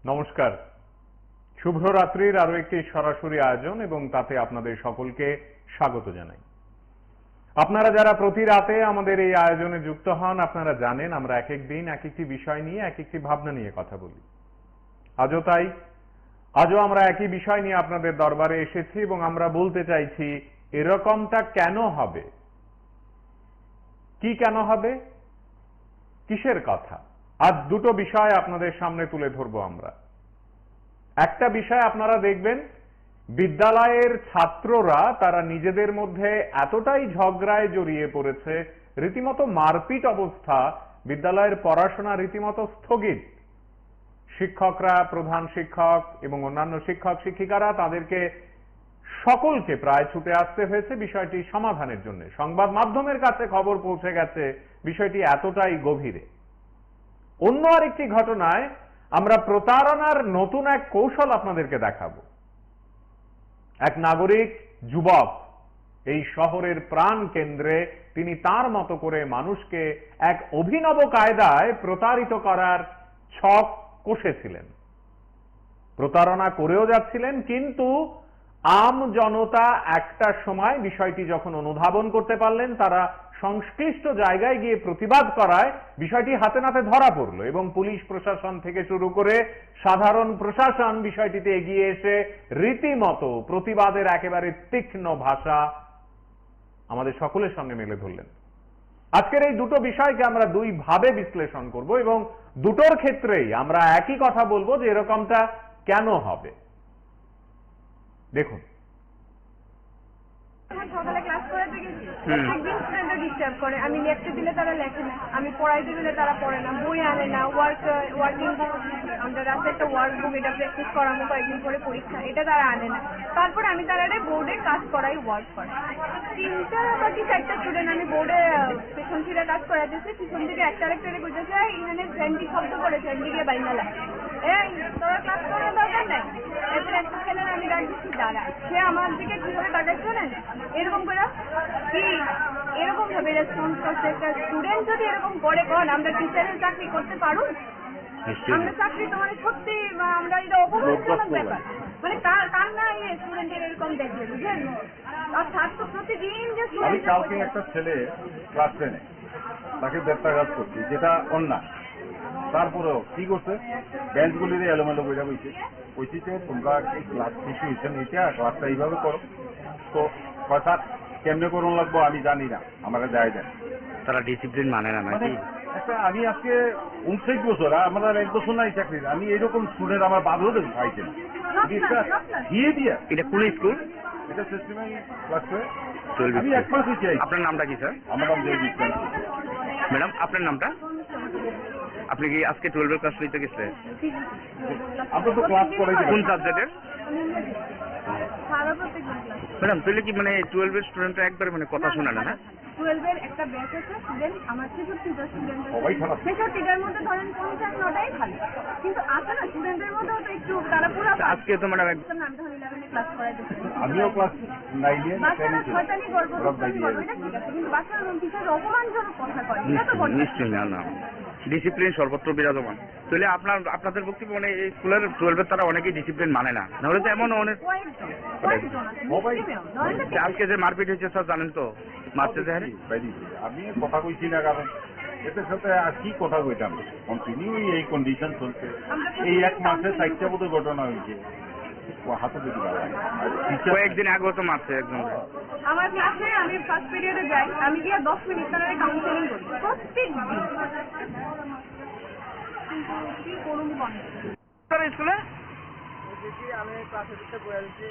নমস্কার, শুভ রাত্রির আরো একটি সরাসরি আয়োজন এবং তাতে আপনাদের সকলকে স্বাগত জানাই। আপনারা যারা প্রতি রাতে আমাদের এই আয়োজনে যুক্ত হন, আপনারা জানেন আমরা এক এক দিন এক একটি বিষয় নিয়ে এক একটি ভাবনা নিয়ে কথা বলি। আজও তাই, আজও আমরা একই বিষয় নিয়ে আপনাদের দরবারে এসেছি এবং আমরা বলতে চাইছি এরকমটা কেন হবে, কি কেন হবে, কিসের কথা। আজ দুটো বিষয় আপনাদের সামনে তুলে ধরবো আমরা। একটা বিষয় আপনারা দেখবেন, বিদ্যালয়ের ছাত্ররা তারা নিজেদের মধ্যে এতটাই ঝগড়ায় জড়িয়ে পড়েছে, রীতিমতো মারপিট অবস্থা, বিদ্যালয়ের পড়াশোনা রীতিমতো স্থগিত। শিক্ষকরা, প্রধান শিক্ষক এবং অন্যান্য শিক্ষক শিক্ষিকারা তাদেরকে সকলকে প্রায় ছুটে আসতে হয়েছে বিষয়টি সমাধানের জন্য। সংবাদ মাধ্যমের কাছে খবর পৌঁছে গেছে বিষয়টি এতটাই গভীরে। অন্য আরেকটি ঘটনায় আমরা প্রতারণার নতুন এক কৌশল আপনাদেরকে দেখাবো। এক নাগরিক যুবক এই শহরের প্রাণ কেন্দ্রে তিনি তার মতো করে মানুষকে এক অভিনব কায়দায় প্রতারিত করার ছক কষেছিলেন, প্রতারণা করেও যাচ্ছিলেন। কিন্তু আম জনতা একটা সময় বিষয়টি যখন অনুধাবন করতে পারলেন, তারা সংশ্লিষ্ট জায়গায় গিয়ে প্রতিবাদ করায় বিষয়টি হাতে নাতে ধরা পড়লো এবং পুলিশ প্রশাসন থেকে শুরু করে সাধারণ প্রশাসন বিষয়টিতে এগিয়ে এসে রীতিমতো প্রতিবাদের একেবারে তীক্ষ্ণ ভাষা আমাদের সকলের সামনে মেলে ধরলেন। আজকের এই দুটো বিষয়কে আমরা দুই ভাবে বিশ্লেষণ করব এবং দুটোর ক্ষেত্রেই আমরা একই কথা বলবো যে এরকমটা কেন হবে। দেখুন, সকালে ক্লাস করাতে গেছি, প্রত্যেকদিন স্টুডেন্টরা ডিস্টার্ব করে। আমি লেখতে দিলে তারা লেখে না, আমি পড়াইতে দিলে তারা পড়ে না, বই আনে না, ওয়ার্কিং বুক, আমাদের রাতে একটা ওয়ার্ক বুক, এটা প্র্যাকটিস করানো কয়েকদিন পরে পরীক্ষা, এটা তারা আনে না। তারপরে আমি তারা বোর্ডে কাজ করাই, ওয়ার্ক করাই। 3-4টা স্টুডেন্ট আমি বোর্ডে পেছন ফিরে কাজ করাইতেছি, পিছন থেকে একটা আরেকটারে কইতেছে এখানে ফ্রেন্ডি শব্দ করে, ফ্রেন্ডি গিয়ে বাইনা লাগে, এই তোরা ক্লাস করার দরকার নাই। এরপরে একটা ছেলের আমি ডাক দিচ্ছি দাঁড়া, সে আমার দিকে কিভাবে তাকাইছে না এরকম করে, কি এরকম ভাবে রেসপন্স করছে। একটা স্টুডেন্ট যদি এরকম করে, কন আমরা টিচারের চাকরি করতে পারুন? আমরা চাকরি তো মানে সত্যি আমরা এটা অপমানজনক ব্যাপার, মানে কার না স্টুডেন্টের এরকম দেখবে, বুঝলেন? আর ছাত্র প্রতিদিন যে আমি কালকে একটা ছেলে ক্লাস 10-এ তাকে ব্যত্যাঘাত করছি, যেটা অন্যায়। তারপরেও কি করছে, বেঞ্চগুলির এলোমেলো বইটা বইছে, বইছিতে তোমরা এই ক্লাস কিছু হয়েছে এটা ক্লাসটা এইভাবে করো। তো কথা কেমনে করুন লাগবো আমি জানি না, আমার যায় যায় তারা ডিসিপ্লিন মানে না নাকি? একটা আমি আজকে 29 বছর, আমার 1 বছর নাই চাকরির, আমি এইরকম স্টুডেন্ট আমার বাদও দেখি খাইছেন দিয়ে দিয়া। এটা কোন স্কুল? এটা সিস্টেমে ক্লাস করে 12 আমি 1 মাস হয়েছি। আপনার নামটা কি স্যার? আমার নাম জয় বিশ্বাস। ম্যাডাম আপনার নামটা? আপনি কি আজকে 12 ক্লাস নিতে গেছে? আমরা তো ক্লাস করে কোন সাবজেক্টের? ম্যাডাম তাহলে কি মানে 12 স্টুডেন্টরা একবারে মানে কথা শোনা না? 12 একটা ব্যাচ আছে স্টুডেন্ট, আমার 63টা স্টুডেন্ট সবাই খারাপ। 63টার মধ্যে ধরেন 50-9টাই ভালো, কিন্তু আছে না স্টুডেন্টের মধ্যেও তো একটু তারা পুরো আজকে তো ম্যাডাম আমি তখন 11 ক্লাস করাইতে, আমিও ক্লাস 9-এ বাচ্চারা শয়তানি করবো, দুষ্টামি করবো, এটা ঠিক আছে, কিন্তু বাচ্চারা টিচার অপমানজনক কথা কয়, এটা তো বলতে নিশ্চয়ই না। ডিসিপ্লিন সর্বত্র বিরাজমান। তাহলে আপনাদের বক্তব্য মানে এই স্কুলের 12 তারা অনেকেই ডিসিপ্লিন মানে না, নাহলে তো এমন অনেক। আজকে যে মারপিট হয়েছে স্যার জানেন তো, মারতে যায় আমি কথা কইছি না, কারণ এটার সাথে আর কি কথা কইতাম, কন্টিনিউ এই কন্ডিশন চলছে। এই 1 মাসে 4টা বোধ ঘটনা হয়েছে, হাতে দেখি কয়েকদিন আগেও তো মারছে একজন। আমার ক্লাসে আমি ফার্স্ট পিরিয়ডে যাই, আমি গিয়ে 10 মিনিট তারা কাউন্সেলিং করি প্রত্যেক দিন, কিন্তু কি করুন বন্ধ স্কুলে আমি ক্লাসে দিতে বসেছি।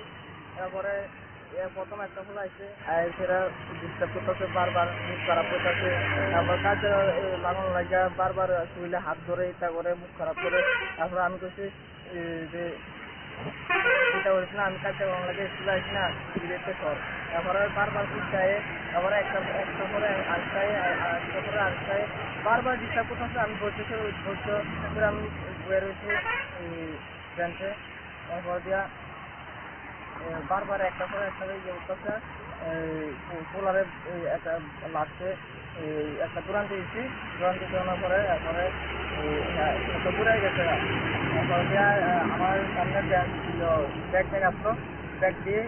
তারপরে প্রথম একটা ফোন আসছে, সেটা ডিস্টার্ব করতেছে, বারবার মুখ খারাপ করতেছে, তারপর কাজ লাগানো লাগিয়া বারবার শরীরে হাত ধরে এটা করে মুখ খারাপ করে। তারপরে আমি কইছি যে চিন্তা করিস না, আমি কাজটা লাগে স্কুলে আসি না, ডিরেক্টে সর। তারপরে বারবার চিন্তায়, তারপরে একটা পরে আটটায়, একটা পরে আটটায় বারবার ডিস্টার্ব করতেছে। আমি বলতেছি ধৈর্য করে আমি বয়ে রয়েছি বেঞ্চে। তারপর দিয়া বারবার একটা পরে একটা ইয়ে করতেছে, পোলারে একটা লাগছে, একটা দুরান্তি দিচ্ছি, দুরান্তি দেওয়ার পরে এরপরে একটা ঘুরাই গেছে। তারপর দিয়ে আমার সামনে ব্যাগ ব্যাগ আসলো, ব্যাগ দিয়ে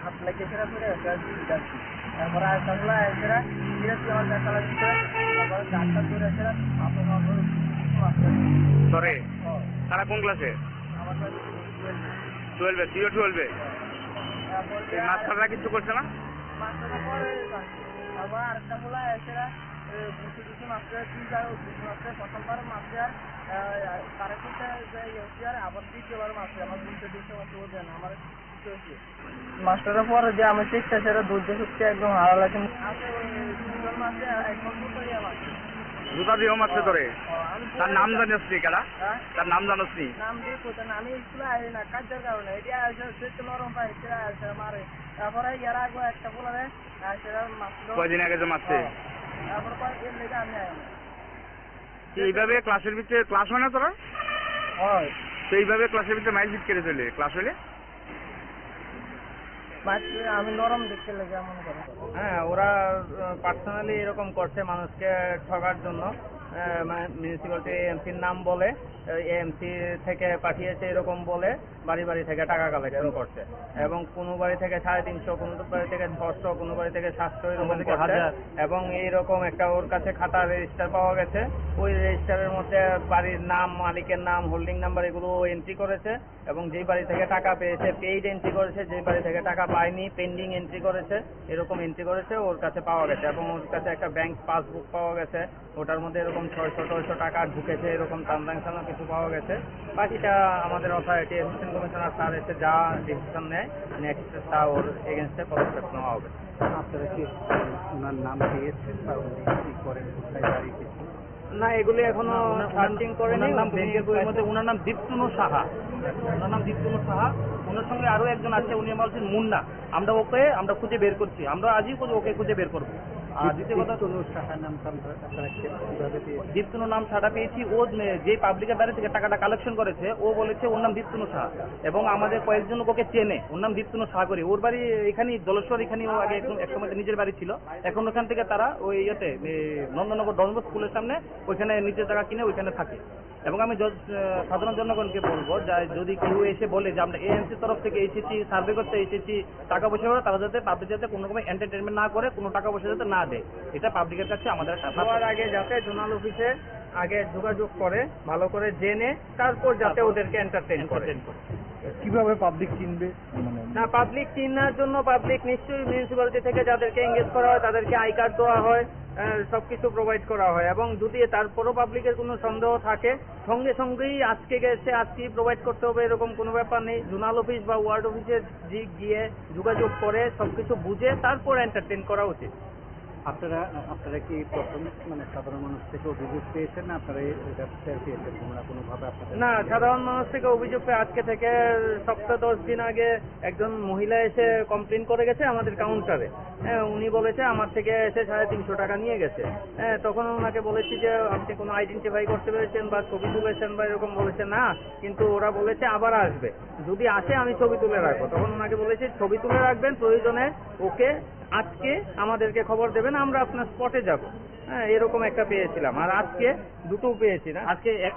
হাত লেগে ফেরা করে যাচ্ছি। তারপরে আরেকটা গুলো এসেরা ফিরেছি আমার ব্যাগ চালা দিচ্ছে। তারপরে চারটা ধরে এসেরা সরে তারা কোন ক্লাসে? আমার 12-এ, তুইও 12-এ। তারপর এই মাস্টাররা কিছু করছে না? মাস্টারের পরে তারপর আরেকটা গুলো এসেরা কিছু মাস্টার কিছু মাস্টার প্রথমবার মাস্টার তারা কিন্তু আবার দ্বিতীয়বার মাস্টার আমার দ্বিতীয় মাস্টার দেন আমার মাস্টারের পরে যে আমি চেষ্টা সেটা ধৈর্য শক্তি একদম হারা কিন্তু মাসে একদম জুতা দিয়েও মারছে তোরে? তার নাম জানিস নি কেডা? তার নাম জানিস নি? নাম দিয়ে কোথায় আমি স্কুলে আসি না কাজের কারণে এটা আসে নরম পাই সেটা আসে মারে। তারপরে এর আগে একটা বলে সেটা মারছিল। কয়দিন আগে যে মারছে? তারপর কয়েকদিন লেগে আমি আইনি। এইভাবে ক্লাসের ভিতরে ক্লাস হয় না তোরা? হয় তো এইভাবে ক্লাসের ভিতরে মাইল ফিট করে চলে ক্লাস হলে? আমি নরম দেখতে লেগে মনে করি। হ্যাঁ, ওরা পার্সোনালি এরকম করছে মানুষকে ঠকার জন্য। মিউনিসিপ্যালিটি এমসির নাম বলে, এমসি থেকে পাঠিয়েছে এরকম বলে বাড়ি বাড়ি থেকে টাকা কালেকশন করছে। এবং কোনো বাড়ি থেকে 350, কোনো বাড়ি থেকে 600, কোনো বাড়ি থেকে 700 এরকম করছে। এবং এইরকম একটা ওর কাছে খাতা রেজিস্টার পাওয়া গেছে। ওই রেজিস্টারের মধ্যে বাড়ির নাম, মালিকের নাম, হোল্ডিং নাম্বার এগুলো এন্ট্রি করেছে। এবং যেই বাড়ি থেকে টাকা পেয়েছে পেইড এন্ট্রি করেছে, যেই বাড়ি থেকে টাকা পায়নি পেন্ডিং এন্ট্রি করেছে। এরকম এন্ট্রি করেছে ওর কাছে পাওয়া গেছে। এবং ওর কাছে একটা ব্যাংক পাসবুক পাওয়া গেছে, ওটার মধ্যে এরকম 600-600 টাকা ঢুকেছে, এরকম ট্রানজাকশনও কিছু পাওয়া গেছে। বাকিটা আমাদের অথরিটি অ্যাসিস্ট্যান্ট কমিশনার স্যার এসে যা ডিসিশন নেয় নেক্সট তা ওর এগেনস্টে পদক্ষেপ নেওয়া হবে। আপনারা কি ওনার নাম পেয়েছেন বা উনি কি করেন, কোথায় বাড়ি কিছু? না, এগুলি এখনো সার্চিং করেনি। ওনার নাম ব্যাংকের বইয়ের মধ্যে ওনার নাম দীপ্তনু সাহা। ওনার নাম দীপ্তনু সাহা। ওনার সঙ্গে আরো একজন আছে, উনি বলছেন মুন্না। আমরা খুঁজে বের করছি, আমরা আজই ওকে খুঁজে বের করবো। আর দ্বিতীয় কথা, দীপ্তনু সাহা নামটা আপনারা কিভাবে পেয়েছেন? দীপ্তনু নাম ছাড়া পেয়েছি। ও যে পাবলিকের বাড়ি থেকে টাকাটা কালেকশন করেছে ও বলেছে ওর নাম দীপ্তনু সাহা। এবং আমাদের কয়েকজন ওকে চেনে, ওর নাম দীপ্তনু সাহা করে। ওর বাড়ি এখানেই জলেশ্বর, এখানেই ও আগে একসময় নিজের বাড়ি ছিল। এখন ওখান থেকে তারা ওই ইয়েতে নন্দনগর ডনবস্ক স্কুলের সামনে ওইখানে নিজের জায়গা কিনে ওইখানে থাকে। এবং আমি সাধারণ জনগণকে বলবো যদি কেউ এসে বলে যে আমরা এএমসির তরফ থেকে এসেছি, সার্ভে করতে এসেছি, টাকা পয়সা করে, তারা যাতে পাবলিক যাতে কোনো রকম এন্টারটেনমেন্ট না করে, কোনো টাকা পয়সা যাতে না দেয়, এটা পাবলিকের কাছে আমাদের একটা হওয়ার আগে যাতে জোনাল অফিসে আগে যোগাযোগ করে ভালো করে জেনে তারপর যাতে ওদেরকে এন্টারটেইন করে। কিভাবে পাবলিক চিনবে? না, পাবলিক চিনার জন্য পাবলিক নিশ্চয়ই মিউনিসিপ্যালিটি থেকে যাদেরকে এঙ্গেজ করা হয় তাদেরকে আই কার্ড দেওয়া হয়, সবকিছু প্রোভাইড করা হয়। এবং যদি তারপরও পাবলিকের কোনো সন্দেহ থাকে সঙ্গে সঙ্গেই আজকে গেছে আজকেই প্রোভাইড করতে হবে এরকম কোনো ব্যাপার নেই। জোনাল অফিস বা ওয়ার্ড অফিসে গিয়ে যোগাযোগ করে সবকিছু বুঝে তারপর এন্টারটেইন করা উচিত। আপনারা কি প্রথম সাধারণ মানুষ থেকে অভিযোগ পেয়েছেন না আপনারা এটা পেয়েছেন কোনোভাবে? আপনাদের না, সাধারণ মানুষ থেকে অভিযোগ পেয়ে আজকে থেকে সপ্তাহ 10 দিন আগে একজন মহিলা এসে কমপ্লেন করে গেছে আমাদের কাউন্টারে। হ্যাঁ, উনি বলেছে আমার থেকে এসে 350 টাকা নিয়ে গেছে। হ্যাঁ, তখন ওনাকে বলেছি যে আপনি কোনো আইডেন্টিফাই করতে পেরেছেন বা ছবি তুলেছেন বা এরকম বলেছে না, কিন্তু ওরা বলেছে আবার আসবে, যদি আসে আমি ছবি তুলে রাখবো। তখন ওনাকে বলেছি ছবি তুলে রাখবেন, প্রয়োজনে ওকে আজকে আমাদেরকে খবর দেবেন, আমরা আপনার স্পটে যাব। হ্যাঁ, এরকম একটা পেয়েছিলাম। আর আজকে দুটো পেয়েছি না,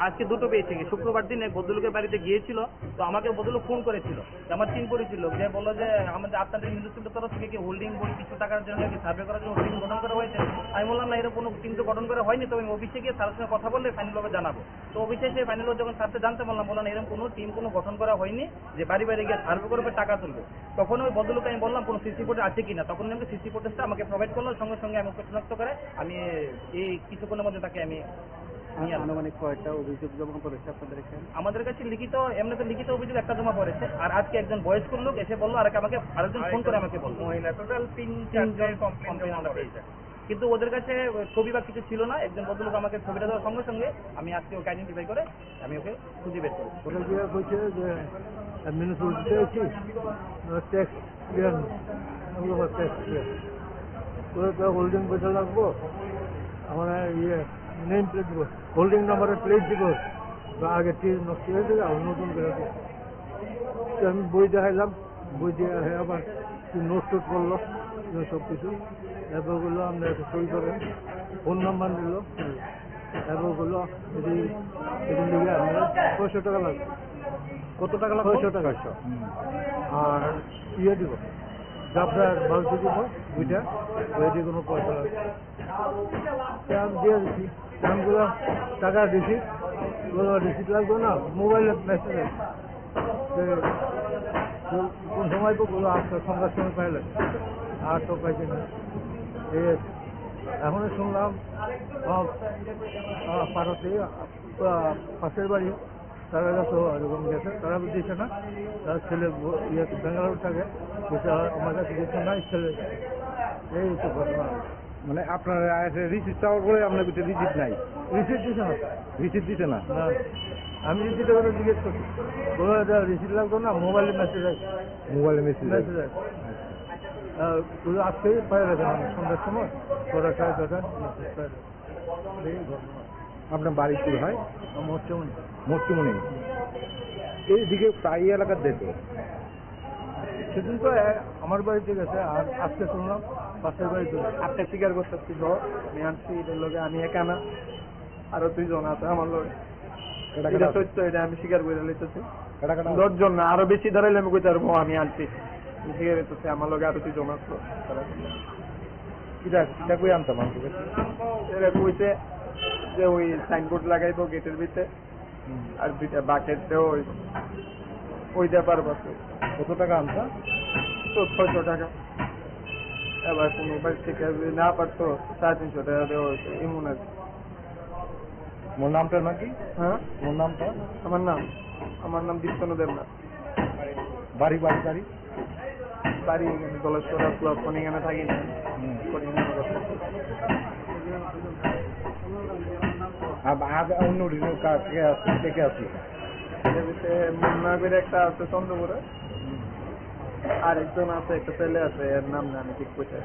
আজকে দুটো পেয়েছি। শুক্রবার দিন এক ভদ্রলোকের বাড়িতে গিয়েছিল, তো আমাকে ভদ্রলোক ফোন করেছিল, আমার টিম করেছিল, যে বললো যে আমাদের আপনাদের মিউনিসিপ্যালিটির তরফ থেকে কি হোল্ডিং বই কিছু টাকার জন্য কি সার্ভে করার জন্য হোল্ডিং গঠন করা হয়েছে। আমি বললাম না, এরকম কোনো টিম তো গঠন করা হয়নি, তো আমি অফিসে গিয়ে স্যারের সঙ্গে কথা বললে ফাইনালভাবে জানাবো। তো অফিসে এসে ফাইনাল যখন স্যারকে জানতে বললাম এরকম কোনো টিম কোনো গঠন করা হয়নি যে বাড়ি বাড়ি গিয়ে সার্ভে করবে টাকা তুলবে। তখন ওই ভদ্রলোককে আমি বললাম কোনো সিসি ফুটেজ আছে কিনা, তখন আমাকে সিসি ফুটেজটা আমাকে প্রোভাইড করলো। সঙ্গে সঙ্গে আমি ওকে শনাক্ত করে আমি এই কিছুক্ষণের মধ্যে তাকে আমি আনুমানিক কয়টা অভিযোগ জমা করেছে আপনাদের এখানে? আমাদের কাছে এমনিতে লিখিত অভিযোগ একটা জমা পড়েছে। আর আজকে একজন বয়স্ক লোক এসে বললো, আর আমাকে আরেকজন ফোন করে আমাকে বললো মহিলা টোটাল 3-4 কমপ্লেন আমরা পেয়েছি। কিন্তু ওদের কাছে ছবি বা কিছু ছিল না। একজন ভদ্রলোক আমাকে ছবিটা দেওয়ার সঙ্গে সঙ্গে আমি আজকে ওকে আইডেন্টিফাই করে আমি ওকে খুঁজে বের করি। ওটা দিয়ে বলছে যে মিউনিসিপ্যালিটিতে আছি ট্যাক্স ক্লিয়ার, ট্যাক্স ক্লিয়ার করে তো হোল্ডিং পয়সা লাগবো, আমার নেম প্লেট দিব, হোল্ডিং নাম্বারের প্লেট দিব, বা আগে টিজ নষ্ট হয়ে যাবে আর নতুন করে দেবো। তো আমি বই দেখাইলাম, বই দিয়ে আবার নোট টোট করলো সব কিছু, এরপর বললো আপনার একটা সই করেন, ফোন নাম্বার দিল, এরপর বললো এখান থেকে আপনার 600 টাকা লাগবে। কত টাকা লাগবে? 600 টাকা। আর ইয়ে দিব, আপনার বালতি দিব দুইটা, ওইটি কোনো পয়সা লাগবে। আমি দিয়ে দিচ্ছি, দামগুলো টাকা রিসিপ্ট লাগবে না, মোবাইলে মেসেজ কোন সময় তো বলো আসতে সন্ধ্যার সময় পাইলে, আর তো পাইছি না। ঠিক আছে, এখন শুনলাম পাড়াতে পাশের বাড়ি তারা কাছে এরকম গেছে, তারা দিচ্ছে না, তার ছেলে বেঙ্গালুরু থাকে, আমার কাছে দিচ্ছে না, ছেলে এই তো ঘটনা। মানে আপনার রিসিপ্ট চাওয়ার পরে আপনার কাছে রিসিপ্ট নাই? রিসিপ্ট দিচ্ছে না। রিসিপ্ট দিতে না? না, আমি রিসিপ্টের কথা জিজ্ঞেস করছি, বলো এটা রিসিপ্ট লাগতো না, মোবাইলে মেসেজ আছে, মোবাইলে মেসেজ মেসেজ আছে। আজকেই পাই গেছেন আমি সন্ধ্যার সময়, 6:30 মেসেজ পাই। এই ঘটনা। আপনার বাড়ি কি হয়? মোটমুটি মর্তুমনি। এইদিকে প্রায় এলাকার দেখে সেদিন তো আমার বাড়িতে গেছে, আর আজকে শুনলাম পাশের বাড়িতে। আপনি স্বীকার করতেছি তো আমি আনছি এটার লগে, আমি একা না, আরো 2 জন আছে আমার লগে। এটা সত্য, এটা আমি স্বীকার করে লইতেছি। 10 জন না, আরো বেশি ধরাইলে আমি কইতে পারবো আমি আনছি। আমি স্বীকার করতেছি, আমার লগে আরো 2 জন আছে। এটা কই আনতাম আমার কাছে? এরা কইছে যে ওই সাইনবোর্ড লাগাইবো গেটের ভিতরে, আর 2টা বাকেট দেও ওইটা পারবো। কত টাকা আনতা? তো 600 টাকা। এবার কোনো বাড়ি থেকে যদি না পারতো 350 টাকা দেওয়া হয়েছে এমন আর কি। মোর নামটা নাকি? হ্যাঁ, মোর নামটা? আমার নাম দীপ্তনু দেবনাথ। বাড়ি বাড়ি বাড়ি বাড়ি এখানে দলেশ্বর ব্লক, এখানে থাকি না। আর অন্য কে আছে? মুন্না করে একটা আছে চন্দ্রপুরে, আর একজন আছে, একটা ছেলে আছে, এর নাম না আমি ঠিক বলতে।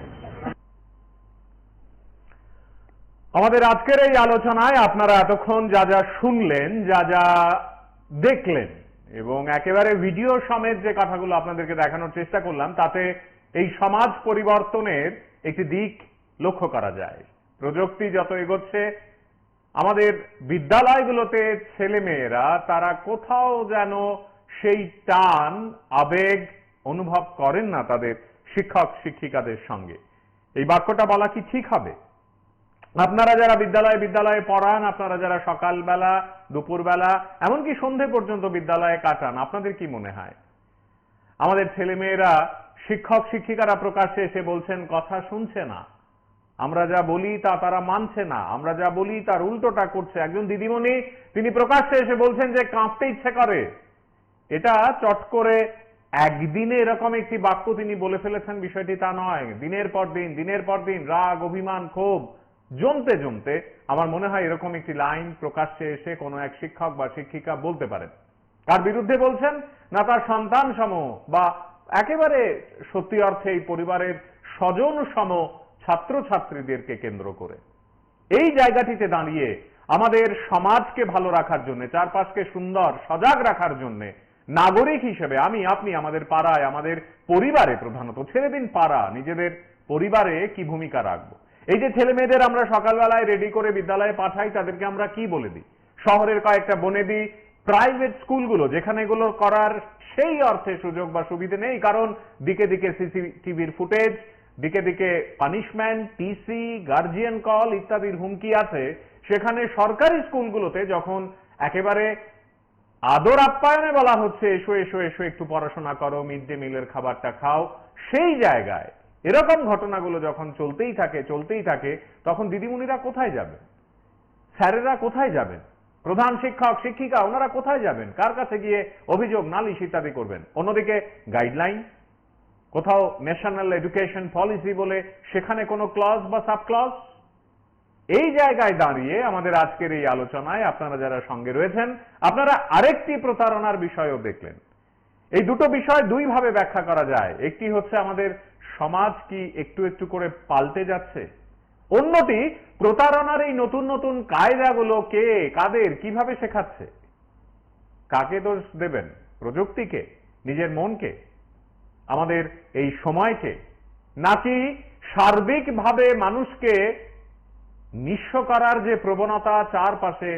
আমাদের আজকের এই আলোচনায় আপনারা এতক্ষণ যা যা শুনলেন, যা যা দেখলেন, এবং একেবারে ভিডিও সমেত যে কথাগুলো আপনাদেরকে দেখানোর চেষ্টা করলাম, তাতে এই সমাজ পরিবর্তনের একটি দিক লক্ষ্য করা যায়। প্রযুক্তি যত এগোচ্ছে, আমাদের বিদ্যালয়গুলোতে ছেলেমেয়েরা তারা কোথাও যেন সেই টান আবেগ অনুভব করেন না তাদের শিক্ষক শিক্ষিকাদের সঙ্গে। এই বাক্যটা বলা কি ঠিক হবে? আপনারা যারা বিদ্যালয়ে পড়ান, আপনারা যারা সকালবেলা, দুপুরবেলা, এমনকি সন্ধে পর্যন্ত বিদ্যালয়ে কাটান, আপনাদের কি মনে হয় আমাদের ছেলেমেয়েরা শিক্ষক শিক্ষিকারা প্রকাশ্যে এসে বলছেন কথা শুনছে না, আমরা যা বলি তা তারা মানছে না, আমরা যা বলি তার উল্টোটা করছে? একজন দিদিমণি তিনি প্রকাশ্যে এসে বলছেন যে কাঁপতে ইচ্ছে করে। এটা চট করে একদিনে এরকম একটি বাক্য তিনি বলে ফেলেছেন বিষয়টি তা নয়। দিনের পর দিন রাগ, অভিমান, ক্ষোভ জমতে জমতে আমার মনে হয় এরকম একটি লাইন প্রকাশ্যে এসে কোনো এক শিক্ষক বা শিক্ষিকা বলতে পারেন। তার বিরুদ্ধে বলছেন না তার সন্তান সম বা একেবারে সত্যি অর্থে এই পরিবারের স্বজন সম ছাত্রছাত্রীদেরকে কেন্দ্র করে। এই জায়গাটিতে দাঁড়িয়ে আমাদের সমাজকে ভালো রাখার জন্য, চারপাশকে সুন্দর সজাগ রাখার জন্য নাগরিক হিসেবে আমি আপনি আমাদের পাড়ায়, আমাদের পরিবারে, প্রধানত ছেড়ে দিন পাড়া, নিজেদের পরিবারে কি ভূমিকা রাখবো? এই যে ছেলে মেয়েদের আমরা সকালবেলায় রেডি করে বিদ্যালয়ে পাঠাই, তাদেরকে আমরা কি বলে দিই? শহরের কয়েকটা বনেদি প্রাইভেট স্কুলগুলো, যেখানে এগুলো করার সেই অর্থে সুযোগ বা সুবিধে নেই, কারণ দিকে দিকে সিসিটিভির ফুটেজ, দিকে দিকে পানিশমেন্ট, টিসি, গার্জিয়ান কল ইত্যাদির হুমকি আছে। সেখানে সরকারি স্কুলগুলোতে যখন একেবারে আদর আপ্যায়নে বলা হচ্ছে এসো এসো এসো একটু পড়াশোনা করো, মিড ডে মিলের খাবারটা খাও, সেই জায়গায় এরকম ঘটনাগুলো যখন চলতেই থাকে, তখন দিদিমণিরা কোথায় যাবেন? স্যারেরা কোথায় যাবেন? প্রধান শিক্ষক শিক্ষিকা ওনারা কোথায় যাবেন? কার কাছে গিয়ে অভিযোগ, নালিশ ইত্যাদি করবেন? অন্যদিকে গাইডলাইন, কোথাও ন্যাশনাল এডুকেশন পলিসি বলে সেখানে কোনো ক্লজ বা সাব ক্লজ। এই জায়গায় দাঁড়িয়ে আমাদের আজকের এই আলোচনায় আপনারা যারা সঙ্গে রয়েছেন, আপনারা আরেকটি প্রতারণার বিষয়ও দেখলেন। এই দুটো বিষয় দুই ভাবে ব্যাখ্যা করা যায়। একটি হচ্ছে আমাদের সমাজ কি একটু একটু করে পাল্টে যাচ্ছে, অন্যটি প্রতারণার এই নতুন নতুন কায়দাগুলো কে, কাদের, কিভাবে শেখাচ্ছে। কাকে দোষ দেবেন? প্রযুক্তিকে, নিজের মনকে, আমাদের এই সময়কে, নাকি সার্বিকভাবে মানুষকে নিঃস্ব করার যে প্রবণতা চারপাশে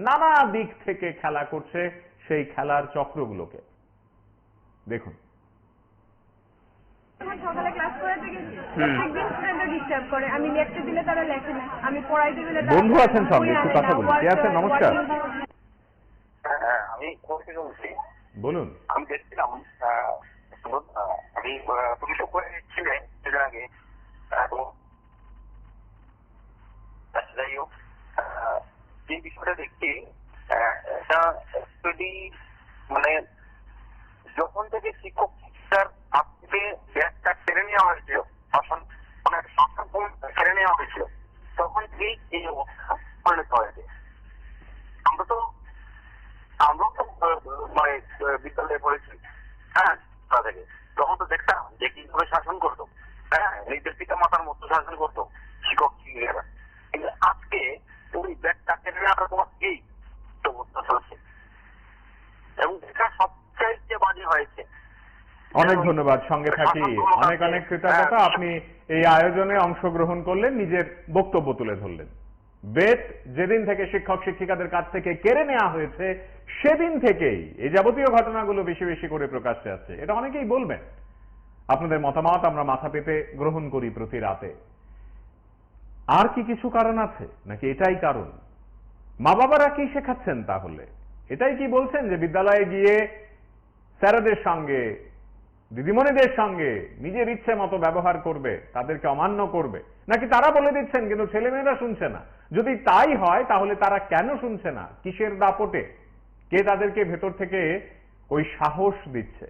নানা দিক থেকে খেলা করছে, সেই খেলার চক্রগুলোকে দেখুন। সকালে ক্লাস করাতে গেছি, প্রত্যেকদিন স্টুডেন্টরা ডিস্টার্ব করে। আমি লেকচার দিলে তারা লেখে না, আমি পড়াইতে গেলে বন্ধু আছেন সঙ্গে, একটু কথা বলি। কে আছেন? নমস্কার, হ্যাঁ, আমি কোথা থেকে বলছি? বলুন। আমি দেখছিলাম আমি তুমি তো করে ছিলে সেদিন আগে, যাই হোক যে বিষয়টা দেখছি এটা অ্যাকচুয়ালি মানে যখন থেকে শিক্ষক শিক্ষার হাত থেকে ব্যাগটা কেড়ে নেওয়া হয়েছিল, শাসন মানে শাসন কেড়ে নেওয়া হয়েছিল, তখন থেকেই এই অবস্থা পরিণত হয়েছে। আমরা তো মানে বিদ্যালয়ে পড়েছি, হ্যাঁ, তা থেকে তখন তো দেখতাম যে কিভাবে শাসন করতো, হ্যাঁ, নিজের পিতা মাতার মতো শাসন করতো শিক্ষক শিক্ষিকারা। কিন্তু আজকে ওই ব্যাগটা কেড়ে নেওয়ার পর এই অবস্থা চলছে এবং এটা সবচাইতে বাজে হয়েছে। অনেক ধন্যবাদ, সঙ্গে থাকি। অনেক অনেক কৃতজ্ঞতা, আপনি এই আয়োজনে অংশগ্রহণ করলেন, নিজের বক্তব্য তুলে ধরলেন। বেত যেদিন থেকে শিক্ষক শিক্ষিকাদের কাছ থেকে কেড়ে নেওয়া হয়েছে, সেদিন থেকেই এই যাবতীয় ঘটনাগুলো বেশি বেশি করে প্রকাশ্যে আসছে। এটা অনেকেই বলবেন, আপনাদের মতামত আমরা মাথা পেতে গ্রহণ করি প্রতি রাতে। আর কি কিছু কারণ আছে নাকি এটাই কারণ? মা বাবারা কি শেখাচ্ছেন তাহলে? এটাই কি বলছেন যে বিদ্যালয়ে গিয়ে স্যারদের সঙ্গে দিদিমণিদের সঙ্গে নিজের ইচ্ছে মতো ব্যবহার করবে, তাদেরকে অমান্য করবে, নাকি তারা বলে দিচ্ছেন কিন্তু ছেলেমেয়েরা শুনছে না? যদি তাই হয় তাহলে তারা কেন শুনছে না? কিসের দাপটে? কে তাদেরকে ভেতর থেকে ওই সাহস দিচ্ছে?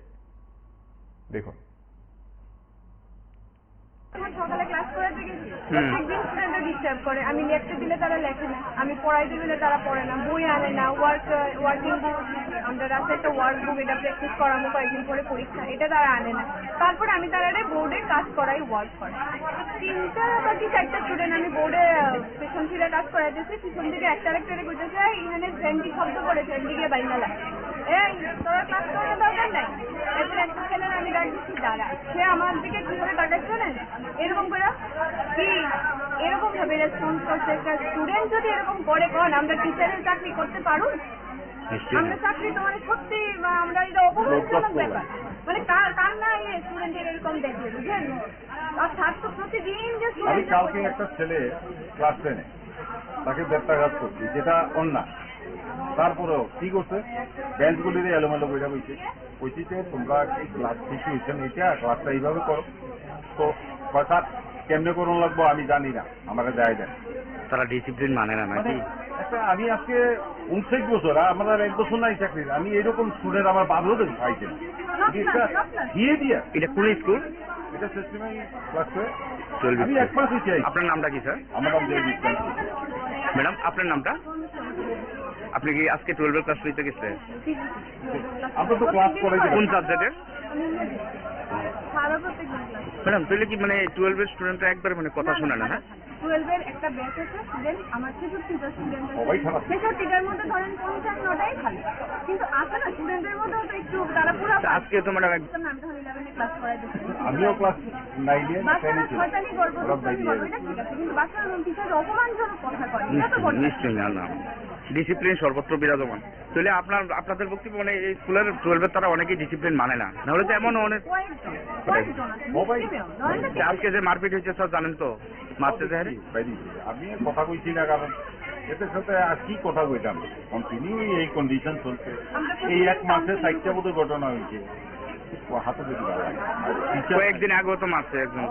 দেখুন। সকালে ক্লাস করাতে গেছি, প্রত্যেকদিন স্টুডেন্টরা ডিস্টার্ব করে। আমি লেকচার দিলে তারা লেখে না, আমি পড়াইতে গেলে তারা পড়ে না, বই আনে না, ওয়ার্কিং বুক, আমরা রাতে একটা ওয়ার্ক বুক, এটা প্র্যাকটিস করানো কয়েকদিন পরে পরীক্ষা, এটা তারা আনে না। তারপরে আমি তারা বোর্ডে কাজ করাই, ওয়ার্ক করে। 3টা বা 4টা স্টুডেন্ট আমি বোর্ডে পেছন ফিরে কাজ করাইতেছি, পিছন থেকে একটা করতেছে, এখানে ফ্রেন্ডি শব্দ করে, ফ্রেন্ডি গিয়ে বাইনালা, এই তোরা ক্লাস করার দরকার নাই। এরপর একটা ছেলের আমি ডাক দিচ্ছি দাঁড়া, সে আমার দিকে কিভাবে তাকাচ্ছে না, এরকম করে কি এরকম ভাবে রেসপন্স করছে। একটা স্টুডেন্ট যদি এরকম করে কন, আমরা টিচারের চাকরি করতে পারুন? আমরা চাকরি তো মানে সত্যি আমরা এটা অপমানজনক ব্যাপার। মানে কার না স্টুডেন্টের এরকম দেখলে, বুঝলেন? আর ছাত্র প্রতিদিন যে আমি কালকে একটা ছেলে ক্লাস 10-এ, তাকে ব্যত্যাঘাত করছি, যেটা অন্যায়। তারপরেও কি করছে, বেঞ্চগুলির এলোমেলো বইটা বইছে, যে তোমরা এই ক্লাস শিশু হয়েছেন, এটা ক্লাসটা এইভাবে করো। তো স্যার কেমনে করুন লাগবো আমি জানি না, আমাকে দেয় দেন। তারা ডিসিপ্লিন মানে না নাকি? একটা আমি আজকে 59 বছর, আমার 1 বছর নাই চাকরি, আমি এরকম স্টুডেন্ট আমার বাদও দেন পাইছে দিয়ে দিয়া। এটা কোন স্কুল? এটা সিস্টেমে ক্লাস করে 12 আমি 1 মাসই চাই। আপনার নামটা কি স্যার? আমার নাম জয় বিশ্বাস। ম্যাডাম আপনার নামটা? আপনি কি আজকে 12 ক্লাস নিতে গেছিলেন? আমরা তো ক্লাস করে কোন সাবজেক্টের? সারা প্রত্যেকদিন ক্লাস। ম্যাডাম তাহলে কি মানে 12 এর স্টুডেন্টরা একবার মানে কথা শোনে না? হ্যাঁ, 12-এর একটা ব্যাচ আছে স্টুডেন্ট, আমার 63টা স্টুডেন্ট সবাই খারাপ। 63টার মধ্যে ধরেন 55-9টাই ভালো, কিন্তু আছে না স্টুডেন্টদের মধ্যেও তো একটু তারা পুরো আজকে তো ম্যাডাম আমি তখন 11-এ ক্লাস করাই দিচ্ছি। আমিও ক্লাস 9-এ বাচ্চারা শয়তানি করবো, দুষ্টামি করবো, এটা ঠিক আছে, কিন্তু বাচ্চারা টিচার অপমানজনক কথা করে, এটা তো বড় নিশ্চয়ই না, না ডিসিপ্লিন সর্বত্র বিরাজমান। তাহলে আপনাদের বক্তব্য মানে এই স্কুলের 12-এর তারা অনেকেই ডিসিপ্লিন মানে না, নাহলে তো এমন অনেক কয়েকজন আছে, ধরেন না আজকে যে মারপিট হয়েছে স্যার জানেন তো, মারতে যায় আমি কথা কইছি না, কারণ এদের সাথে আর কি কথা কইতাম, কন্টিনিউ এই কন্ডিশন চলছে। এই 1 মাসে 4টা বোধ ঘটনা হয়েছে, হাতে যদি কয়েকদিন আগেও তো মারছে একজন।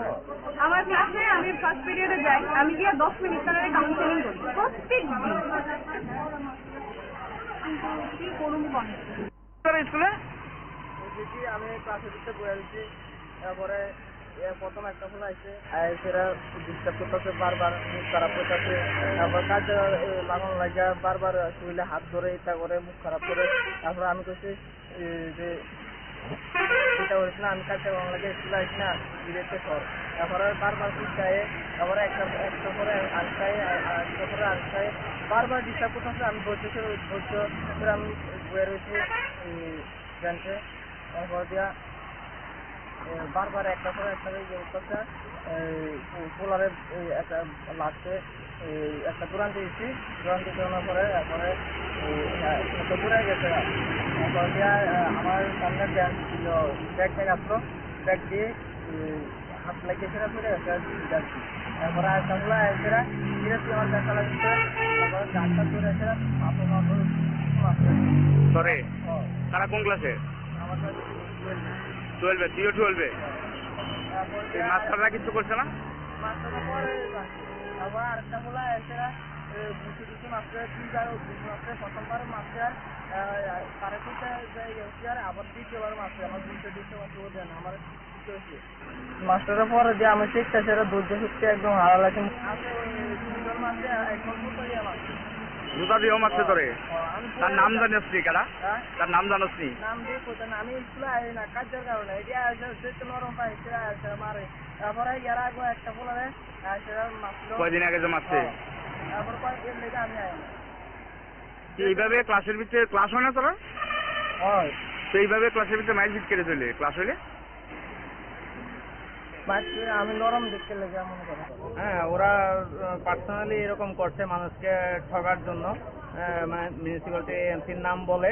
আমার ক্লাসে আমি ফার্স্ট পিরিয়ডে যাই, আমি গিয়ে 10 মিনিট তারা কাউন্সেলিং করি প্রত্যেক দিন, কিন্তু কি করুন বল স্কুলে দেখি আমি ক্লাসের দিকে বয়ে দিচ্ছি, তারপরে প্রথম একটা ফোন আসছে, সেটা ডিস্টার্ব করতেছে, বারবার মুখ খারাপ করতেছে, তারপর কাজ লাগানো লাগে, বারবার শরীরে হাত ধরে ইচ্ছা করে, মুখ খারাপ করে। তারপরে আমি কইছি যে এটা হয়েছে না, আমি কাজ লাগানো লাগে, স্কুলে আসি না, ডিরেক্টে সর। তারপরে বারবার শিক্ষায়, তারপরে একটা পরে আটটায়, একটা পরে আটটায়, বারবার ডিস্টার্ব করতেছে। আমি বলতেছি করে আমি বয়ে রয়েছি বেঞ্চে, তারপর দিয়া বারবার একটা পরে একটা ইয়ে করতেছে। পোলারের একটা লাস্টে একটা দুরান দিয়েছি, দুরান দিতে হওয়ার পরে এরপরে একটা দূরে গেছে। তারপর দিয়ে আমার সামনে ব্যাগ থেকে আসলো, ব্যাগ দিয়ে হাত লাগিয়েছে ফিরে একটা যাচ্ছি। তারপরে আসাগুলো এসেরা সিরিয়াসলি আমার দেখা লাগছে। তারপরে ডাক্তার ধরে এসেরা সরে তারা কোন ক্লাসে? আমার 12-এ, তুইও 12-এ? তারপর এই মাস্টাররা কিছু করছে না? মাস্টারের পরে আবার আরেকটা গুলা এসেরা বুঝে দিচ্ছে মাস্টার দুইবার মাস্টার প্রথমবার মাস্টার সাড়ে তিনটা গেছি আর আবার দ্বিতীয়বার মাস্টার আমার বুঝতে দিচ্ছে মাস্টার দেন আমার মাস্টারের পরে যে আমি শিখতে সেটা ধৈর্য শিখতে একদম হারা লাগে। দুজন মাস্টার একদম মাস্টার জুতা দিয়েও মারছে তোরে? তার নাম জানিস নি কারা? তার নাম জানোস নি? নাম দিয়ে কোথায় আমি স্কুলে আসি না কাজের কারণে এটা নরম পাই সেটা মারে। তারপরে ইয়ারা আগে একটা বলে সেটা মারছিল। কয়দিন আগে যে মারছে? তারপর এর লেগে আমি আই না। এইভাবে ক্লাসের ভিতরে ক্লাস হয় না তোরা? হয় তো এইভাবে ক্লাসের ভিতরে মাইল ফিট করে দিলে ক্লাস হইলে? আমি নরম দেখতে লেগে মনে করি। হ্যাঁ, ওরা পার্সোনালি এরকম করছে মানুষকে ঠকার জন্য। মানে মিউনিসিপ্যালিটি এএমসির নাম বলে,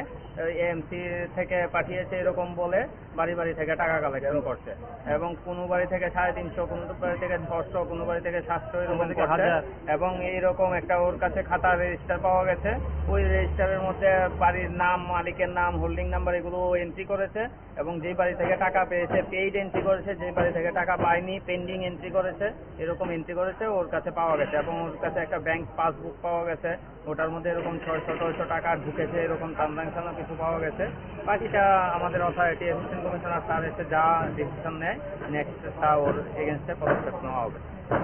এএমসি থেকে পাঠিয়েছে এরকম বলে বাড়ি বাড়ি থেকে টাকা কালেকশন করছে। এবং কোনো বাড়ি থেকে 350, কোনো বাড়ি থেকে 600, কোনো বাড়ি থেকে 700 এরকম করছে। এবং এইরকম একটা ওর কাছে খাতা রেজিস্টার পাওয়া গেছে। ওই রেজিস্টারের মধ্যে বাড়ির নাম, মালিকের নাম, হোল্ডিং নাম্বার এগুলো এন্ট্রি করেছে। এবং যেই বাড়ি থেকে টাকা পেয়েছে পেইড এন্ট্রি করেছে, যেই বাড়ি থেকে টাকা পায়নি পেন্ডিং এন্ট্রি করেছে। এরকম এন্ট্রি করেছে ওর কাছে পাওয়া গেছে। এবং ওর কাছে একটা ব্যাংক পাসবুক পাওয়া গেছে, ওটার মধ্যে এরকম 600-600 টাকা ঢুকেছে, এরকম ট্রানজাকশনও কিছু পাওয়া গেছে। বাকিটা আমাদের অথরিটি অ্যাসিস্ট্যান্ট কমিশনার স্যার এসে যা ডিসিশন নেয় নেক্সট তা ওর এগেনস্টে পদক্ষেপ নেওয়া হবে।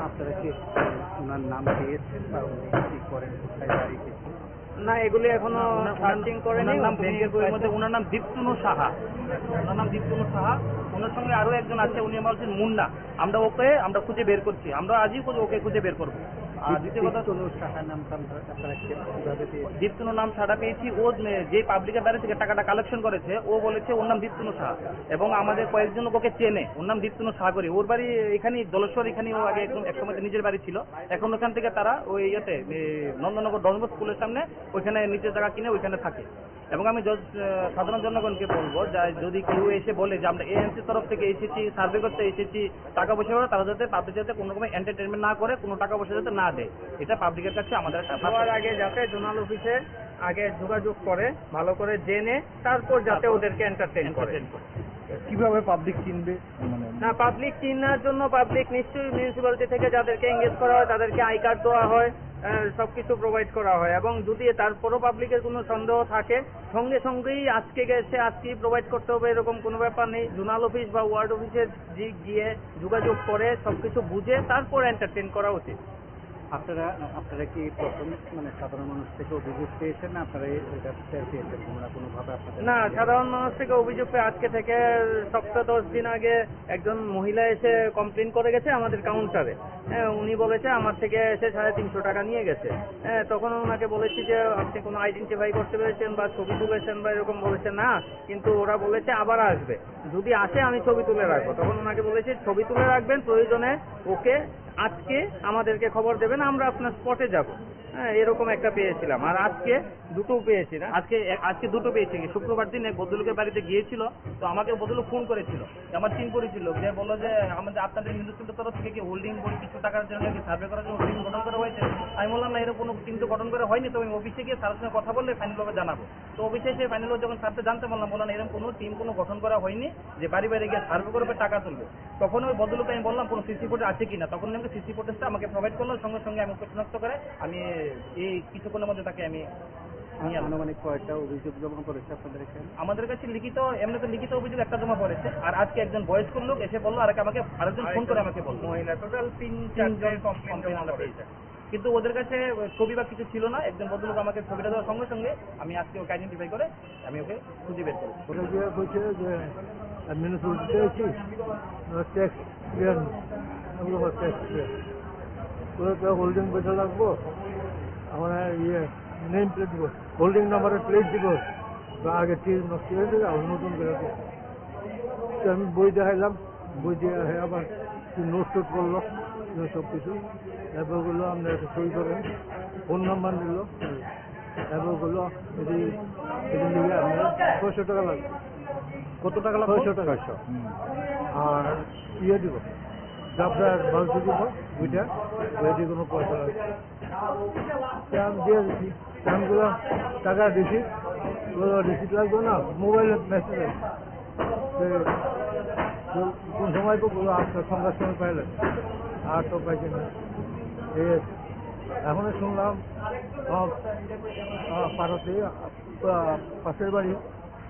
আপনারা কি ওনার নাম পেয়েছেন বা উনি কি করেন, কোথায় বাড়ি কিছু? না, এগুলি এখনো সার্চিং করেনি। ওনার নাম ব্যাংকের বইয়ের মধ্যে ওনার নাম দীপ্তনু সাহা। ওনার নাম দীপ্তনু সাহা। ওনার সঙ্গে আরো একজন আছে, উনি আমার হচ্ছেন মুন্না। আমরা খুঁজে বের করছি, আমরা আজই ওকে খুঁজে বের করবো। আর দ্বিতীয় কথা, দীপ্তনু সাহার নামটা আপনারা কিভাবে পেয়েছেন? দীপ্তনু নাম ছাড়া পেয়েছি। ও যে পাবলিকের বাড়ি থেকে টাকাটা কালেকশন করেছে ও বলেছে ওর নাম দীপ্তনু সাহা। এবং আমাদের কয়েকজন ওকে চেনে, ওর নাম দীপ্তনু সাহা করে। ওর বাড়ি এখানে জলেশ্বর, এখানে ও আগে একসময় নিজের বাড়ি ছিল। এখন ওখান থেকে তারা ওই ইয়েতে নন্দনগর ডনবস্ক স্কুলের সামনে ওইখানে নিচের জায়গা কিনে ওইখানে থাকে। এবং আমি সাধারণ জনগণকে বলবো যদি কেউ এসে বলে যে আমরা এএনসির তরফ থেকে এসেছি, সার্ভে করতে এসেছি, টাকা পয়সা করে, তারা যাতে পাবলিক যাতে কোনো রকম এন্টারটেনমেন্ট না করে, কোনো টাকা পয়সা যাতে না দেয়, এটা পাবলিকের কাছে আমাদের যাওয়ার আগে যাতে জোনাল অফিসে আগে যোগাযোগ করে, ভালো করে জেনে তারপর যাতে ওদেরকে এন্টারটেন করে। কিভাবে পাবলিক চিনবে? না, পাবলিক চিনার জন্য পাবলিক নিশ্চয়ই মিউনিসিপ্যালিটি থেকে যাদেরকে এঙ্গেজ করা হয় তাদেরকে আই কার্ড দেওয়া হয়, সবকিছু প্রোভাইড করা হয়। এবং যদি তারপরও পাবলিকের কোনো সন্দেহ থাকে সঙ্গে সঙ্গেই আজকে গেছে আজকেই প্রোভাইড করতে হবে এরকম কোনো ব্যাপার নেই। জোনাল অফিস বা ওয়ার্ড অফিসে গিয়ে যোগাযোগ করে সবকিছু বুঝে তারপর এন্টারটেন করা উচিত। আপনারা কি প্রথম সাধারণ মানুষ থেকে অভিযোগ পেয়েছেন না আপনারা এটা পেয়েছেন কোনোভাবে? আপনাদের না, সাধারণ মানুষ থেকে অভিযোগ পেয়ে আজকে থেকে সপ্তাহ 10 দিন আগে একজন মহিলা এসে কমপ্লেন করে গেছে আমাদের কাউন্টারে। হ্যাঁ, উনি বলেছে আমার থেকে এসে 350 টাকা নিয়ে গেছে। হ্যাঁ, তখন ওনাকে বলেছি যে আপনি কোনো আইডেন্টিফাই করতে পেরেছেন বা ছবি তুলেছেন বা এরকম বলেছে না, কিন্তু ওরা বলেছে আবার আসবে, যদি আসে আমি ছবি তুলে রাখবো। তখন ওনাকে বলেছি ছবি তুলে রাখবেন, প্রয়োজনে ওকে আজকে আমাদেরকে খবর দেবেন, আমরা আপনার স্পটে যাব। হ্যাঁ, এরকম একটা পেয়েছিলাম। আর আজকে দুটো পেয়েছি না, আজকে দুটো পেয়েছি। শুক্রবার দিন এক ভদ্রলোকের বাড়িতে গিয়েছিল, তো আমাকে ভদ্রলোক ফোন করেছিল, আমার চিন করেছিল, যে বললো যে আমাদের আপনাদের মিউনিসিপ্যালিটির তরফ থেকে কি হোল্ডিং বই কিছু টাকার জন্য কি সার্ভে করার জন্য হোল্ডিং গঠন করা হয়েছে। আমি বললাম না, এরকম কোনো কিন্তু গঠন করা হয়নি, তো আমি অফিসে গিয়ে স্যারের সঙ্গে কথা বললে ফাইনালভাবে জানাবো। তো অফিসে এসে ফাইনাল যখন স্যারকে জানতে বললাম এরকম কোনো টিম কোনো গঠন করা হয়নি যে বাড়ি বাড়ি গিয়ে সার্ভে করবে টাকা তুলবে। তখন ওই ভদ্রলোক আমি বললাম কোনো সিসি ফুটেজ আছে কিনা, তখন আমাকে সিসি ফুটেজটা আমাকে প্রোভাইড করলো। সঙ্গে সঙ্গে আমি ওকে শনাক্ত করে আমি এই কিছুক্ষণের মধ্যে তাকে আমি আনুমানিক কয়েকটা অভিযোগ জমা করেছে আপনাদের এখানে? আমাদের কাছে এমনিতে লিখিত অভিযোগ একটা জমা পড়েছে। আর আজকে একজন বয়স্ক লোক এসে বললো, আর আমাকে আরেকজন ফোন করে আমাকে বললো মহিলা, টোটাল 3-4 কমপ্লেন আমরা পেয়েছি। কিন্তু ওদের কাছে ছবি বা কিছু ছিল না। একজন ভদ্রলোক আমাকে ছবিটা দেওয়ার সঙ্গে সঙ্গে আমি আজকে ওকে আইডেন্টিফাই করে আমি ওকে খুঁজে বের করি। ওরা যে বলছে যে মিউনিসিপ্যালিটিতে আছি ট্যাক্স ক্লিয়ার, ওগুলো ট্যাক্স ক্লিয়ার করে তো হোল্ডিং পয়সা লাগবো, আমার নেম প্লেট দিব, হোল্ডিং নাম্বারের প্লেট দিব, বা আগে ঠিক নষ্ট হয়ে যাবে, আবার নতুন করে দেবো। আমি বই দেখাইলাম, বই দিয়ে আবার নোট টোট করলো সব কিছু, তারপর বললো আপনি একটা সই করেন, ফোন নাম্বার নিল, তারপর বললো এটি লিখে আপনার 600 টাকা লাগবে। কত টাকা লাগবে? 600 টাকা। আর ইয়ে দিব, আপনার বালতি দিব দুইটা, ওইটি কোনো পয়সা লাগবে। আমি দিয়ে দিচ্ছি, আমি বললাম টাকা রিসিট, রিসিট লাগবে না, মোবাইলে মেসেজ আছে, কোন সময় তো বললো আপনার সন্ধ্যার সময় পাইলেন, আর তো পাইছেন না। ঠিক আছে, এখন শুনলাম পাড়াতে পাশের বাড়ি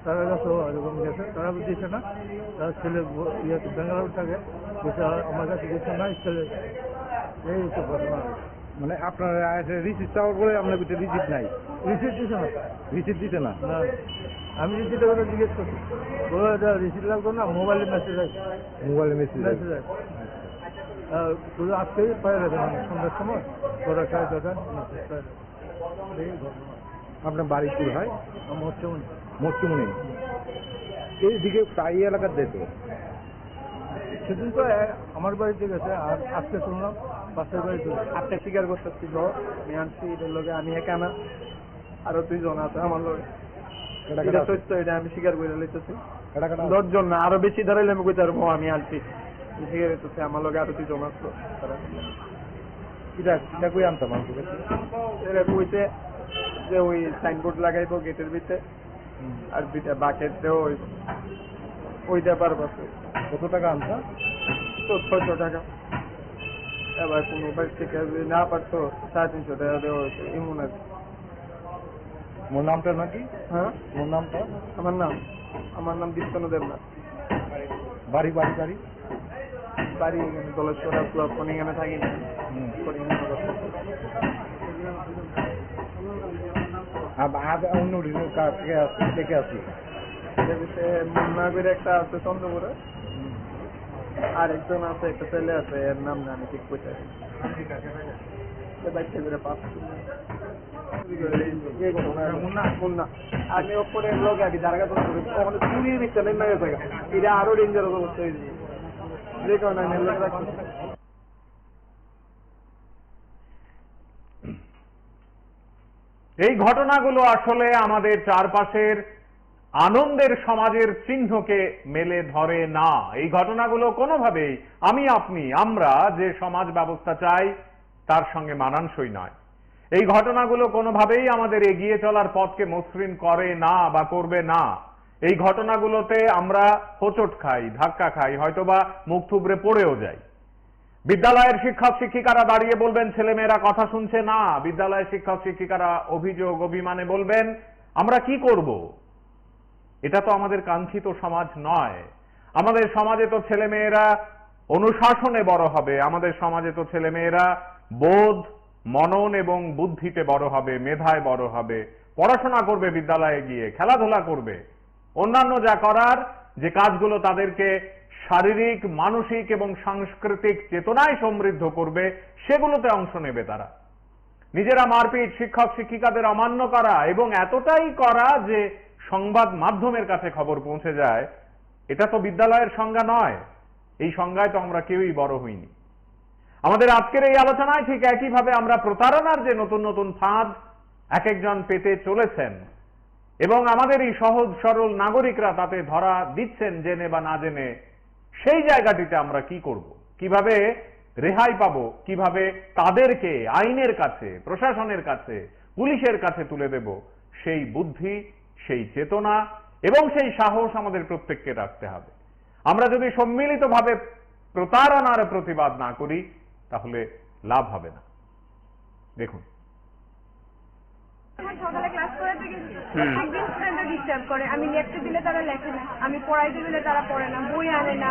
তারা কাছেও এরকম গেছে, তারা দিচ্ছে না, তার ছেলে ইয়ে ব্যাঙ্গালোর থাকে, আমার কাছে দিচ্ছে না, ছেলে এই তো ঘটনা। মানে আপনার রিসিট চাওয়ার পরে আপনার ভিতরে রিসিট নাই? রিসিট দিচ্ছে না, রিসিট দিতে না? না আমি রিসিটের কথা জিজ্ঞেস করছি, বলো এটা রিসিট লাগবে না, মোবাইলে মেসেজ আছে, মোবাইলে মেসেজ মেসেজ আছে। শুধু আজকেই পাই যাবে সন্ধ্যার সময় 6টা 6:30 মেসেজ পাই যাবে। এই ঘটনা। আপনার বাড়ি কি হয়? আমার হচ্ছে মরচুমনি। এইদিকে প্রায় এলাকার যেত। সেদিন তো আমার বাড়িতে গেছে, আর আজকে শুনলাম পাশের বাড়িতে। আপনি স্বীকার করতেছি গো, আমি আনছি এটার লগে, আমি একা না, আরো 2 জন আছে আমার লগে। এটা সত্য, এটা আমি স্বীকার করে লইতেছি। 10 জন না, আরো বেশি ধরাইলে আমি কইতে পারবো আমি আনছি। স্বীকার করতেছি, আমার লগে আরো 2 জন আছে। এটা কই আনতাম আমাকে? এরা কইছে যে ওই সাইনবোর্ড লাগাইবো গেটের ভিতরে, আর 2টা বাকেট দেও ওই ব্যাপার আছে। কত টাকা আনতা? 600 টাকা। এবার কোনো বাড়ি থেকে যদি না পারতো 350 টাকা দেওয়া হয়েছে এমন আর কি। মোর নামটা নাকি? হ্যাঁ, মোর নামটা? আমার নাম দীপ্তন দেবনাথ। বাড়ি বাড়ি বাড়ি বাড়ি এখানে দলেশ্বরা ক্লাব, এখানে থাকি না। অন্য থেকে আসি। মুন্না করে একটা আছে চন্দ্রপুরে, আর একজন আছে, একটা ছেলে আছে, এর নাম না আমি ঠিক বলতে বাচ্চা করে মুন্না। আমি ওপরে লোক আগে জায়গা তো ওখানে চুরির দিকটা নেই না জায়গা, এটা আরো ডেঞ্জারাস অবস্থা হয়েছে, যে কারণে আমি লোক রাখছি। এই ঘটনাগুলো আসলে আমাদের চারপাশের আনন্দের সমাজের চিহ্নকে মেলে ধরে না। এই ঘটনাগুলো কোনোভাবেই আমরা যে সমাজ ব্যবস্থা চাই তার সঙ্গে মানানসই নয়। এই ঘটনাগুলো কোনোভাবেই আমাদের এগিয়ে চলার পথকে মসৃণ করে না বা করবে না। এই ঘটনাগুলোতে আমরা হোঁচট খাই, ধাক্কা খাই, হয়তোবা মুখ থুবড়ে পড়েও যাই। বিদ্যালয়ের শিক্ষক শিক্ষিকারা দাঁড়িয়ে বলবেন ছেলেমেয়েরা কথা শুনছে না। বিদ্যালয়ের শিক্ষক শিক্ষিকারা অভিযোগ অভিমানে বলবেন আমরা কি করব। এটা তো আমাদের কাঙ্ক্ষিত সমাজ নয়। আমাদের সমাজে তো ছেলেমেয়েরা অনুশাসনে বড় হবে, আমাদের সমাজে তো ছেলেমেয়েরা বোধ, মনন এবং বুদ্ধিতে বড় হবে, মেধায় বড় হবে, পড়াশোনা করবে, বিদ্যালয়ে গিয়ে খেলাধুলা করবে, অন্যান্য যা করার, যে কাজগুলো তাদেরকে শারীরিক, মানসিক এবং সাংস্কৃতিক চেতনায় সমৃদ্ধ করবে, সেগুলোতে অংশ নেবে তারা। নিজেরা মারপিট, শিক্ষক শিক্ষিকাদের অমান্য করা এবং এতটাই করা যে সংবাদ মাধ্যমের কাছে খবর পৌঁছে যায়, এটা তো বিদ্যালয়ের সংজ্ঞা নয়। এই সংজ্ঞায় তো আমরা কেউই বড় হইনি। আমাদের আজকের এই আলোচনায় ঠিক একইভাবে আমরা প্রতারণার যে নতুন নতুন ফাঁদ এক একজন পেতে চলেছেন এবং আমাদের এই সহজ সরল নাগরিকরা তাতে ধরা দিচ্ছেন জেনে বা না জেনে, সেই জায়গাটিতে আমরা কি করব, কিভাবে রেহাই পাবো, কিভাবে তাদেরকে আইনের কাছে, প্রশাসনের কাছে, পুলিশের কাছে তুলে দেব, সেই বুদ্ধি, সেই চেতনা এবং সেই সাহস আমাদের প্রত্যেককে রাখতে হবে। আমরা যদি সম্মিলিতভাবে প্রতারণার প্রতিবাদ না করি তাহলে লাভ হবে না। দেখুন, সকালে ক্লাস করাতে গেছি, একদিন স্টুডেন্টরা ডিস্টার্ব করে, আমি লেকচার দিলে তারা লেখে না, আমি পড়াইতে দিলে তারা পড়ে না, বই আনে না,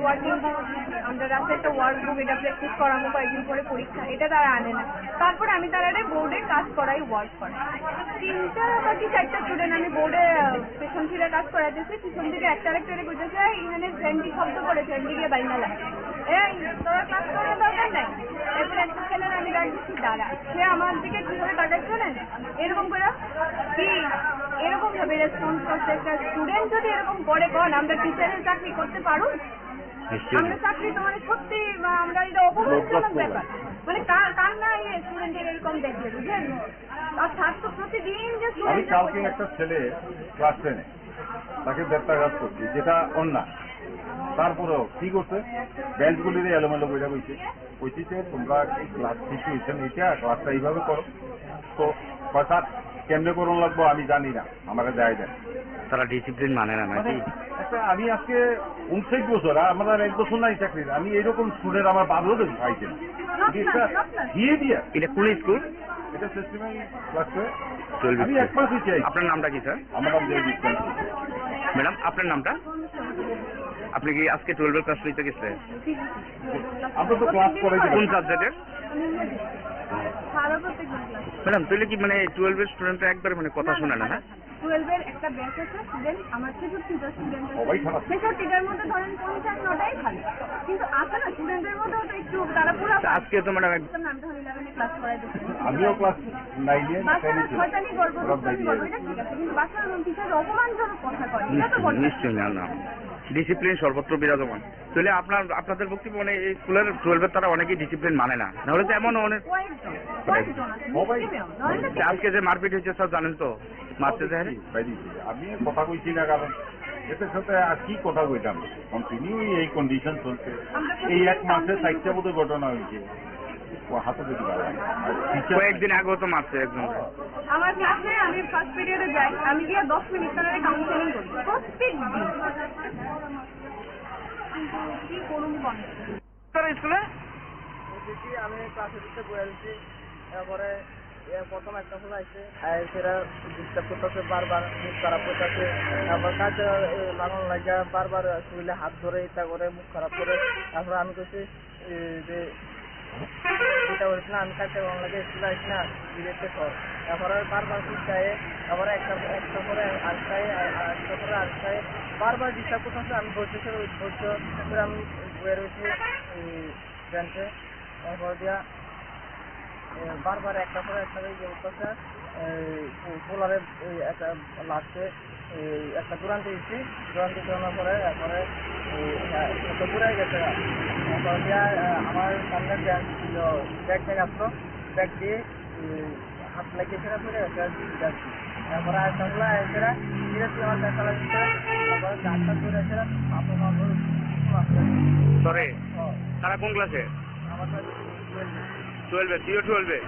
ওয়ার্কিং বুক, আমাদের রাতে একটা ওয়ার্ক বুক, এটা প্র্যাকটিস করানো কয়েকদিন পরে পরীক্ষা, এটা তারা আনে না। তারপরে আমি তারা বোর্ডে কাজ করাই, ওয়ার্ক করাই। 3টা বা 4টা স্টুডেন্ট আমি বোর্ডে পেছন ফিরে কাজ করাতেছি, পিছন থেকে একটা আরেকটারে করতেছে এখানে ফ্রেন্ডলি শব্দ করে, ফ্রেন্ডলি গিয়ে বাইনা লাগে, এই তোরা ক্লাস করার দরকার নাই। এরপরে একটা ছেলের আমি ডাক দিচ্ছি দাঁড়া, সে আমার দিকে কিভাবে তাকাচ্ছে না, এরকম করে কি এরকম ভাবে রেসপন্স করছে। একটা স্টুডেন্ট যদি এরকম করে কন আমরা টিচারের চাকরি করতে পারুন, নিশ্চয়ই। আমরা চাকরি তো মানে সত্যি আমরা এটা অপমানজনক ব্যাপার, মানে কার না স্টুডেন্টের এরকম দেখলে বুঝলেন, আর ছাত্র প্রতিদিন যে আমি student কালকে একটা ছেলে ক্লাস 10-এ তাকে ব্যত্যাঘাত করছি, যেটা অন্যায়। তারপরেও কি করছে, বেঞ্চগুলির এলোমেলো বইটা বইছে, বইছি যে তোমরা এই ক্লাস শিশু হয়েছেন, এইটা ক্লাসটা এইভাবে করো। তো স্যার কেমনে করুন লাগবো আমি জানি না, আমাকে যায় দেন। তারা ডিসিপ্লিন মানে না মানে নাকি? একটা আমি আজকে 59 বছর, আমার আর 1 বছর নাই চাকরির, আমি এইরকম স্টুডেন্ট আমার বাবুও দেখি পাইছে না। এটা দিয়ে দিয়া এটা কোন স্কুল? এটা সিস্টেমের ক্লাসে 12 আমি এক মাসই চাই। আপনার নামটা কি স্যার? আমার নাম জয় বিজ্ঞান। ম্যাডাম আপনার নামটা? আপনি কি আজকে 12 ক্লাস নিতে গেছিলেন? আমরা তো ক্লাস করে কোন সাবজেক্টের? সারা প্রত্যেকদিন ক্লাস। ম্যাডাম তাহলে কি মানে 12 এর স্টুডেন্টরা একবার মানে কথা শোনে না? হ্যাঁ 12 এর একটা ব্যাচ আছে স্টুডেন্ট, আমার 63টা স্টুডেন্ট সবাই খারাপ। 63টার মধ্যে ধরেন 50-9টাই ভালো, কিন্তু আছে না স্টুডেন্টের মধ্যেও তো একটু তারা পুরো আজকে তো ম্যাডাম আমি তখন 11 ক্লাস করাই দিচ্ছি। আমিও ক্লাস 9-এ বাচ্চারা শয়তানি গল্প দুষ্টামি গল্প এটা ঠিক আছে, কিন্তু বাচ্চারা টিচার অপমানজনক কথা কয় এটা তো বলতে নিশ্চয়ই না না ডিসিপ্লিন সর্বত্র বিরাজমান। তাহলে আপনাদের বক্তব্য মানে এই স্কুলের 12 এর তারা অনেকেই ডিসিপ্লিন মানে না, নাহলে তো এমন অনেক কয়েকজন আছে মিনিমাম ধরেন না আজকে যে মারপিট হয়েছে স্যার জানেন তো, মারতে যায় না? আমি কথা কইছি না, কারণ এটার সাথে আর কি কথা কইতাম, কন্টিনিউ এই কন্ডিশন চলছে। এই এক মাসে 4টা বোধহয় ঘটনা হয়েছে, ও হাতে দেখি কয়েকদিন আগেও তো মারছে একজন। আমার ক্লাসে আমি ফার্স্ট পিরিয়ডে যাই, আমি গিয়ে 10 মিনিট ধরে কাউন্সেলিং করি প্রত্যেক দিন, কিন্তু কি করুন বল স্কুলে দেখি আমি ক্লাসে দিতে বসেছি, তারপরে প্রথম একটা ফোন আসছে, সেটা ডিস্টার্ব করতেছে, বারবার মুখ খারাপ করতেছে, তারপর কাজে লাগানো লাগে, বারবার শরীরে হাত ধরে ইচ্ছা করে মুখ খারাপ করে। তারপরে আমি কইছি যে যেটা বলছি না আমি কাজে লাগানো লাগে স্কুলে আসি না ডিরেক্টে কর, তারপরে বারবার শিক্ষায়, তারপরে একটা পরে আটটায়, একটা পরে আটটায় বারবার ডিস্টার্ব করতেছে। আমি বলতেছি আমি বয়ে রয়েছি বেঞ্চে, তারপর দিয়া বারবার একটা পরে একটা ইয়ে করতেছে, পোলারে একটা লাগছে, একটা দুরান্তে দিচ্ছি, দুরান্তে দেওয়ার পরে তারপরে একটা দূরাই গেছে, তারপর দিয়া আমার সামনে ব্যাগ থেকে আসলো, ব্যাগ দিয়ে হাত লাগিয়েছে ফিরে যাচ্ছি, তারপরে আরেকটা হলো এসেরা ধীরে ধীরে আমার দেখা লাগছে, তারপরে চারটা ধরে এসেরা সরে তারা কোন ক্লাসে? আমার 12 তুইও 12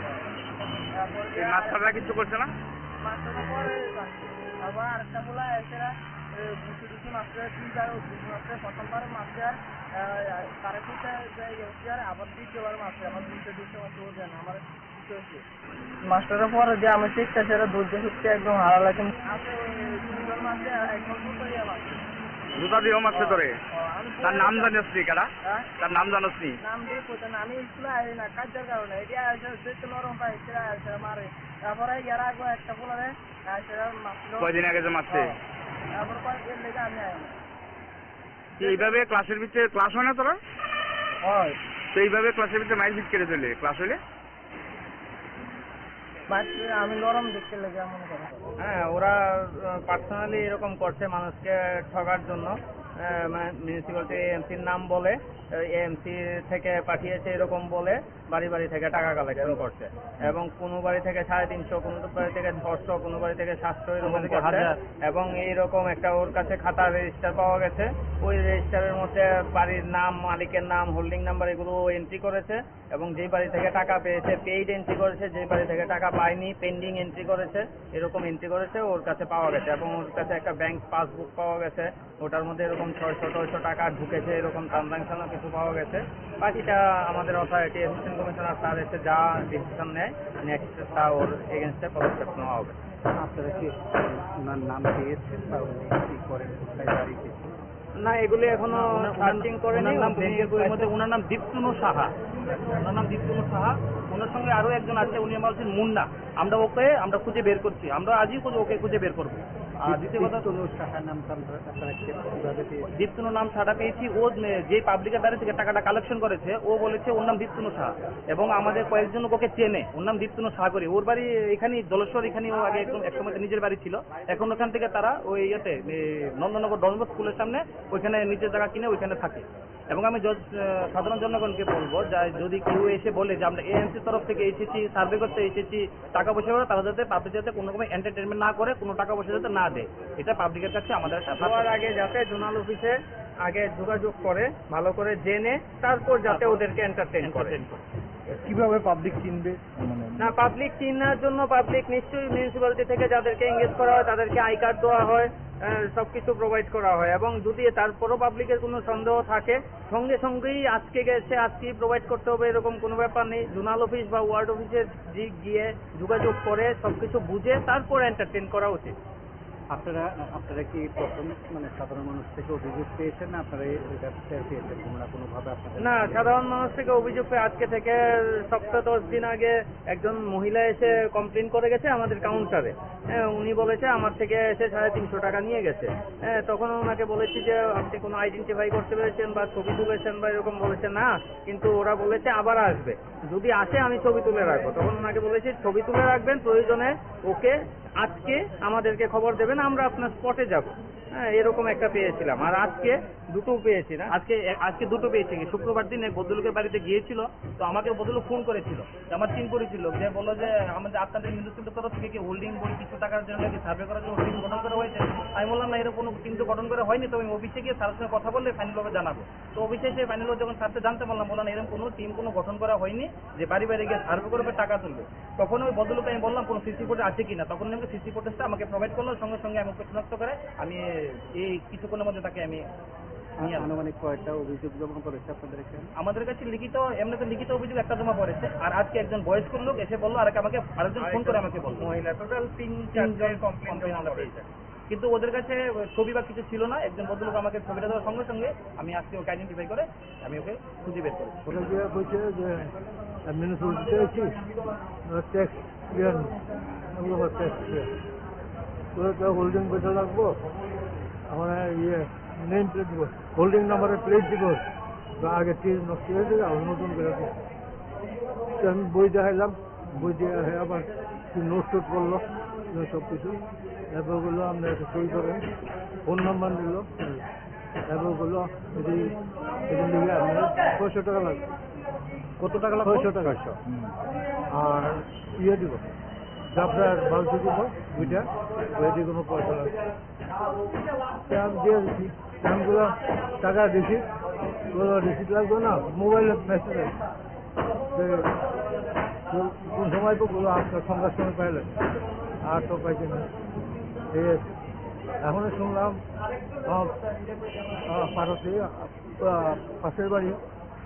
তারপর এই মাস্টাররা কিছু করছে না? মাস্টারের পরে আবার আরেকটা বলা এসেরা দুশো মাস্টার 2 মাস্টার প্রথমবার মাস্টার তারা করতে যায়, আবার দ্বিতীয়বার মাস্টার আমার 200 মাস্টার দেন আমার মাস্টারের পরে যে আমি চেষ্টা সেটা ধৈর্য সত্যি একদম হারা লাগে, দুজন মাস্টার একদম জুতা দিয়েও মারছে তোরে? তার নাম জানিস নি? কারা তার নাম জানিস নি? নাম দিয়ে কোথায় না, আমি স্কুলে আসি না কাজের কারণে, এটা দেখতে নরম পাই সেটা মারে, তারপরে ইয়ার আগে একটা বলে সেটা মারছিল। কয়দিন আগে যে মারছে? তারপর কয়েকদিন লেগে আমি আসি না। এইভাবে ক্লাসের ভিতরে ক্লাস হয় না তোরা? হয় তো এইভাবে ক্লাসের ভিতরে মাইল ফিট করে চলে ক্লাস হইলে? আমি নরম দেখতে লেগে মনে করি। হ্যাঁ ওরা পার্সোনালি এরকম করছে মানুষকে ঠকার জন্য, মিউনিসিপ্যালিটি এএমসির নাম বলে, এএমসি থেকে পাঠিয়েছে এরকম বলে বাড়ি বাড়ি থেকে টাকা কালেকশন করছে, এবং কোনো বাড়ি থেকে 350, কোনো বাড়ি থেকে 600, কোনো বাড়ি থেকে 700 এরকম করছে। এবং এইরকম একটা ওর কাছে খাতা রেজিস্টার পাওয়া গেছে, ওই রেজিস্টারের মধ্যে বাড়ির নাম, মালিকের নাম, হোল্ডিং নাম্বার এগুলো এন্ট্রি করেছে, এবং যেই বাড়ি থেকে টাকা পেয়েছে পেইড এন্ট্রি করেছে, যেই বাড়ি থেকে টাকা পায়নি পেন্ডিং এন্ট্রি করেছে, এরকম এন্ট্রি করেছে ওর কাছে পাওয়া গেছে। এবং ওর কাছে একটা ব্যাংক পাসবুক পাওয়া গেছে, ওটার মধ্যে এরকম 600-600 টাকা ঢুকেছে, এরকম ট্রানজাকশনও কিছু পাওয়া গেছে। বাকিটা আমাদের অথরিটি অ্যাসিস্ট্যান্ট কমিশনার স্যার এসে যা ডিসিশন নেয় নেক্সট তা ওর এগেনস্টে পদক্ষেপ নেওয়া হবে। আপনারা কি ওনার নাম পেয়েছেন বা উনি কি করেন, কোথায় বাড়িতে? না এগুলি এখনো সার্চিং করেনি। ওনার নাম ব্যাংকের বইয়ের মধ্যে ওনার নাম দীপ্তনু সাহা, ওনার নাম দীপ্তনু সাহা, ওনার সঙ্গে আরো একজন আছে, উনি আমার হচ্ছেন মুন্না। আমরা খুঁজে বের করছি, আমরা আজই ওকে খুঁজে বের করবো। আর দ্বিতীয় কথা দীপ্তনু সাহার নাম আপনারা কিভাবে পেয়েছেন? দীপ্তনু নাম ছাড়া পেয়েছি, ও যে পাবলিকের দ্বারা থেকে টাকাটা কালেকশন করেছে ও বলেছে ওর নাম দীপ্তনু সাহা, এবং আমাদের কয়েকজন ওকে চেনে, ওর নাম দীপ্তনু সাহা করে। ওর বাড়ি এখানে জলেশ্বর, এখানে ও আগে একদম একসময় নিজের বাড়ি ছিল, এখন ওখান থেকে তারা ওই ইয়েতে নন্দনগর ডনবস্কো স্কুলের সামনে ওইখানে নিজের জায়গা কিনে ওইখানে থাকে। এবং আমি সাধারণ জনগণকে বলবো যদি কেউ এসে বলে যে আমরা এএমসির তরফ থেকে এসেছি, সার্ভে করতে এসেছি, টাকা পয়সা করে, তারা যাতে পাবলিক যাতে কোনো রকম এন্টারটেনমেন্ট না করে, কোনো টাকা পয়সা যাতে না দেয়, এটা পাবলিকের কাছে আমাদের যাওয়ার আগে যাতে জোনাল অফিসে আগে যোগাযোগ করে, ভালো করে জেনে তারপর যাতে ওদেরকে এন্টারটেইন করে। কিভাবে পাবলিক চিনবে? না, পাবলিক চিনার জন্য পাবলিক নিশ্চয়ই মিউনিসিপ্যালিটি থেকে যাদেরকে এঙ্গেজ করা হয় তাদেরকে আই কার্ড দেওয়া হয়, সবকিছু প্রোভাইড করা হয়। এবং যদি তারপরও পাবলিকের কোনো সন্দেহ থাকে, সঙ্গে সঙ্গেই আজকে গেছে আজকেই প্রোভাইড করতে হবে এরকম কোনো ব্যাপার নেই। জোনাল অফিস বা ওয়ার্ড অফিসে গিয়ে যোগাযোগ করে সবকিছু বুঝে তারপর এন্টারটেইন করা উচিত। আপনারা কি প্রথম মানে সাধারণ মানুষ থেকে অভিযোগ পেয়েছেন না আপনারা এটা পেয়েছেন কোনোভাবে আপনাদের? না, সাধারণ মানুষ থেকে অভিযোগ পেয়ে আজকে থেকে সপ্তাহ 10 দিন আগে একজন মহিলা এসে কমপ্লেন করে গেছে আমাদের কাউন্টারে। উনি বলেছে আমার থেকে এসে 350 টাকা নিয়ে গেছে। তখন ওনাকে বলেছি যে আপনি কোনো আইডেন্টিফাই করতে পেরেছেন বা ছবি তুলেছেন বা এরকম বলেছে না, কিন্তু ওরা বলেছে আবার আসবে, যদি আসে আমি ছবি তুলে রাখবো। তখন ওনাকে বলেছি ছবি তুলে রাখবেন, প্রয়োজনে ওকে আজকে আমাদেরকে খবর দেবেন, আমরা আপনার স্পটে যাব। এরকম একটা পেয়েছিলাম। আর আজকে দুটো পেয়েছি না, আজকে দুটো পেয়েছি। শুক্রবার দিন এক ভদ্রলোকের বাড়িতে গিয়েছিল, তো আমাকে ভদ্রলোক ফোন করেছিল, আমার চিন করেছিল, যে বললো যে আমাদের আপনাদের মিউনিসিপ্যালিটির তরফ থেকে কি হোল্ডিং বই কিছু টাকার জন্য কি সার্ভে করার জন্য টিম গঠন করা হয়েছে। আমি বললাম না, এরকম কোনো টিম তো গঠন করা হয়নি, তো আমি অফিসে গিয়ে স্যারের সঙ্গে কথা বললে ফাইনালভাবে জানাবো। তো অফিসে এসে ফাইনাল যখন স্যারকে জানতে বললাম এরকম কোনো টিম কোনো গঠন করা হয়নি যে বাড়ি বাড়ি গিয়ে সার্ভে করবে, টাকা তুলবে। তখন ওই ভদ্রলোক আমি বললাম কোনো সিসি ফুটেজ আছে কিনা, তখন আমাকে সিসি ফুটেজটা আমাকে প্রোভাইড করলো, সঙ্গে সঙ্গে আমি ওকে শনাক্ত করে আমি এই কিছুক্ষণের মধ্যে তাকে আমি আনুমানিক কয়েকটা অভিযোগ জমা করেছে আপনাদের এখানে? আমাদের কাছে এমনিতে লিখিত অভিযোগ একটা জমা পড়েছে। আর আজকে একজন বয়স্ক লোক এসে বললো, আর আমাকে আরেকজন ফোন করে আমাকে বললো মহিলা টোটাল 3-4 কমপ্লেন আমরা পেয়েছি। কিন্তু ওদের কাছে ছবি বা কিছু ছিল না। একজন ভদ্রলোক আমাকে ছবিটা দেওয়ার সঙ্গে সঙ্গে আমি আজকে ওকে আইডেন্টিফাই করে আমি ওকে খুঁজে বের করি। ওরা যে বলছে যে মিউনিসিপ্যালিটিতে আছি, ট্যাক্স ক্লিয়ার ওগুলো ট্যাক্স ক্লিয়ার করে তো হোল্ডিং পয়সা লাগবো, আমার নেম প্লেট দিব, হোল্ডিং নাম্বারের প্লেট দিব, আগে টিজ নষ্ট হয়ে যাবে, আবার নতুন করে দিব। তো আমি বই দেখাইলাম, বই দিয়ে আবার নোট টোট করলো সব কিছু, এরপর বললো আপনি একটা সই করেন, ফোন নাম্বার নিল, এরপর বললো এটি লিখে আপনার 600 টাকা লাগবে। কত টাকা লাগবে? 600 টাকা। আর দিব আপনার বালতি দিব দুইটা, ওইটি কোনো পয়সা লাগবে। আমি দিয়ে দিচ্ছি, আমগুলো টাকা রিসিট, রিসিট লাগবে না, মোবাইলে মেসেজ আছে কোন সময় তো বলো আপনার সন্ধ্যার সময় পাইলেন, আর তো পাইছি না। ঠিক আছে, এখন শুনলাম পাশের বাড়ি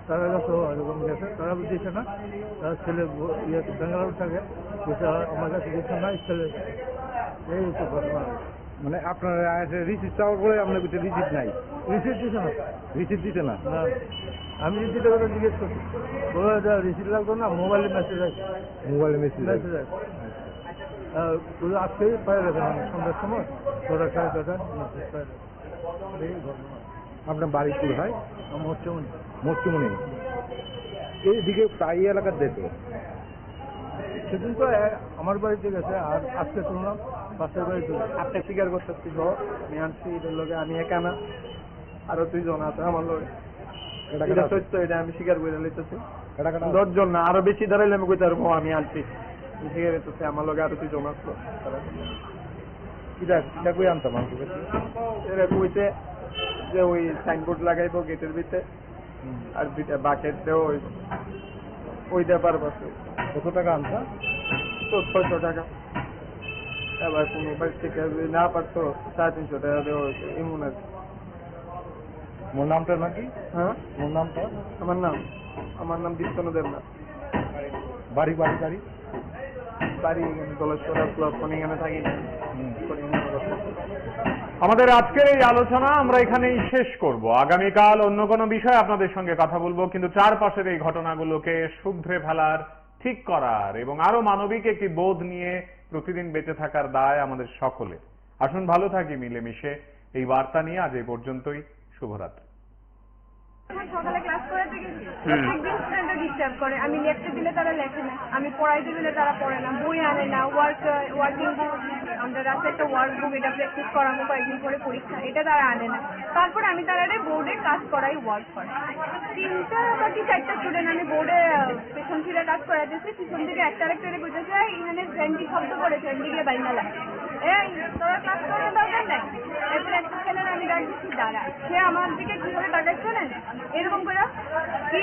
তারা কাছে এরকম গেছে, তারা দিচ্ছে না, তার ছেলে বেঙ্গালুরু থাকে, আমার কাছে দিচ্ছে না, ছেলে এই তো ঘটনা। মানে আপনার রিসিপ্ট চাওয়ার পরে আপনার কিছু রিসিপ্ট নাই? রিসিপ্ট দিচ্ছে না। রিসিপ্ট দিতে না? না, আমি রিসিপ্টের কথা জিজ্ঞেস করছি, বলে রিসিপ্ট লাগবে না, মোবাইলে মেসেজ আছে, মোবাইলে মেসেজ মেসেজ আছে। আজকেই পাই যাবেন সন্ধ্যার সময় 6টা 6:30 মেসেজ পাই যাবেন। এই ঘটনা। আপনার বাড়ি কোথায়? মোর্চমনি। মরচুমনি। এইদিকে প্রায় এলাকার দেখে সেদিন তো আমার বাড়িতে গেছে, আর আজকে শুনলাম পাশের বাড়িতে। আপনি স্বীকার করতেছি আমি আনছি এটার লগে, আমি একা না, আরো 2 জন আছে আমার লগে। এটা সত্য, এটা আমি স্বীকার করে লইতেছি। 10 জন না, আরো বেশি দাঁড়াইলে আমি কইতে পারবো আমি আনছি। স্বীকার করতেছি, আমার লগে আরো 2 জন আছে। এটা কই আনতাম আমাকে? এরা কইছে যে ওই সাইনবোর্ড লাগাইবো গেটের ভিতরে, আর 2টা বাকেট দেও ওই ব্যাপার বসে। কত টাকা আনতা? 600 টাকা। এবার কোনো বাড়ি থেকে যদি না পারতো 350 টাকা দেওয়া হয়েছে এমন আর কি। মোর নামটা নাকি? হ্যাঁ, মোর নামটা? আমার নাম দীপ্তন দেবনাথ। বাড়ি বাড়ি বাড়ি বাড়ি এখানে দলেশ্বরা ক্লাব, এখানে থাকি না। আমাদের আজকের এই আলোচনা আমরা এখানেই শেষ করব। আগামীকাল অন্য কোনো বিষয়ে আপনাদের সঙ্গে কথা বলবো, কিন্তু চারপাশের এই ঘটনাগুলোকে শুধরে ফেলার, ঠিক করার এবং আরো মানবিক একটি বোধ নিয়ে প্রতিদিন বেঁচে থাকার দায় আমাদের সকলের। আসুন ভালো থাকি মিলেমিশে। এই বার্তা নিয়ে আজ এই পর্যন্তই। শুভরাত্রি। সকালে ক্লাস করাতে গেছি একদিন স্টুডেন্টরা ডিস্টার্ব করে, আমি লিখতে দিলে তারা লেখে না, আমি পড়াইতে দিলে তারা পড়ে না, বই আনে না, ওয়ার্কিং বুক আমরা রাতে একটা ওয়ার্ক বুক এটা প্র্যাকটিস করানো কয়েকদিন পরে পরীক্ষা, এটা তারা আনে না। তারপরে আমি তারা বোর্ডে কাজ করাই ওয়ার্ক করে 3টা বা 4টা স্টুডেন্ট আমি বোর্ডে পেছন ফিরে কাজ করাইতেছি, পিছন থেকে একটা আরেকটারে কইতেছে এখানে ফ্রেন্ডি শব্দ করে ফ্রেন্ডি গিয়ে বাইনা লাগে, এই তোরা ক্লাস করার দরকার নাই। এরপরে একটা ছেলের আমি ডাক দিচ্ছি দাঁড়া, সে আমার দিকে কিভাবে তাকাচ্ছে না এরকম করে কি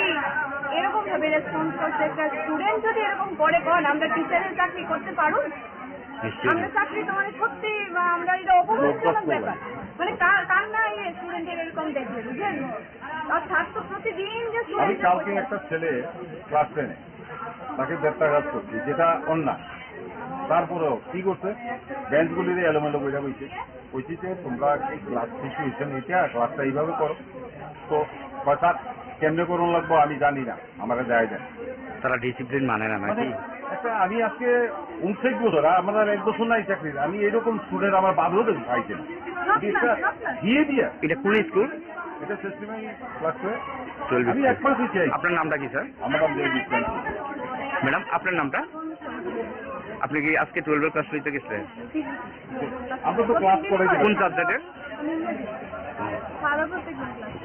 এরকম ভাবে রেসপন্স করছে। একটা স্টুডেন্ট যদি এরকম করে কন আমরা টিচারের চাকরি করতে পারুন, আমরা চাকরি তো মানে সত্যি আমরা এটা অপমানজনক ব্যাপার, মানে কার না এই স্টুডেন্টের এরকম দেখলে বুঝলেন। আর ছাত্র প্রতিদিন যে আমি কালকে স্টুডেন্ট একটা ছেলে ক্লাস 10-এ তাকে ব্যত্যাঘাত করছি, যেটা অন্যায়। তারপরেও কি করছে, বেঞ্চগুলিতে এলোমেলো বইটা বইছে, যে তোমরা এই ক্লাস শিশু হয়েছেন এটা ক্লাসটা এইভাবে করো। তো স্যার কেমনে করুন লাগবো আমি জানি না, আমার যায় যায় তারা ডিসিপ্লিন মানে না নাকি? একটা আমি আজকে 29 বছর, আমার 1 বছর নাই চাকরির, আমি এরকম স্টুডেন্ট আমার বাদও দেখি পাইছেন দিয়ে দিয়া। এটা কোন স্কুল? এটা সিস্টেমে ক্লাস করে চলবে। আমি 1 মাস হয়েছি। আপনার নামটা কি স্যার? আমার নাম জয়দীপ। ম্যাডাম আপনার নামটা? আপনি কি আজকে 12 ক্লাস লইতে গেছিলেন? আমরা তো ক্লাস করে কোন সাবজেক্টের?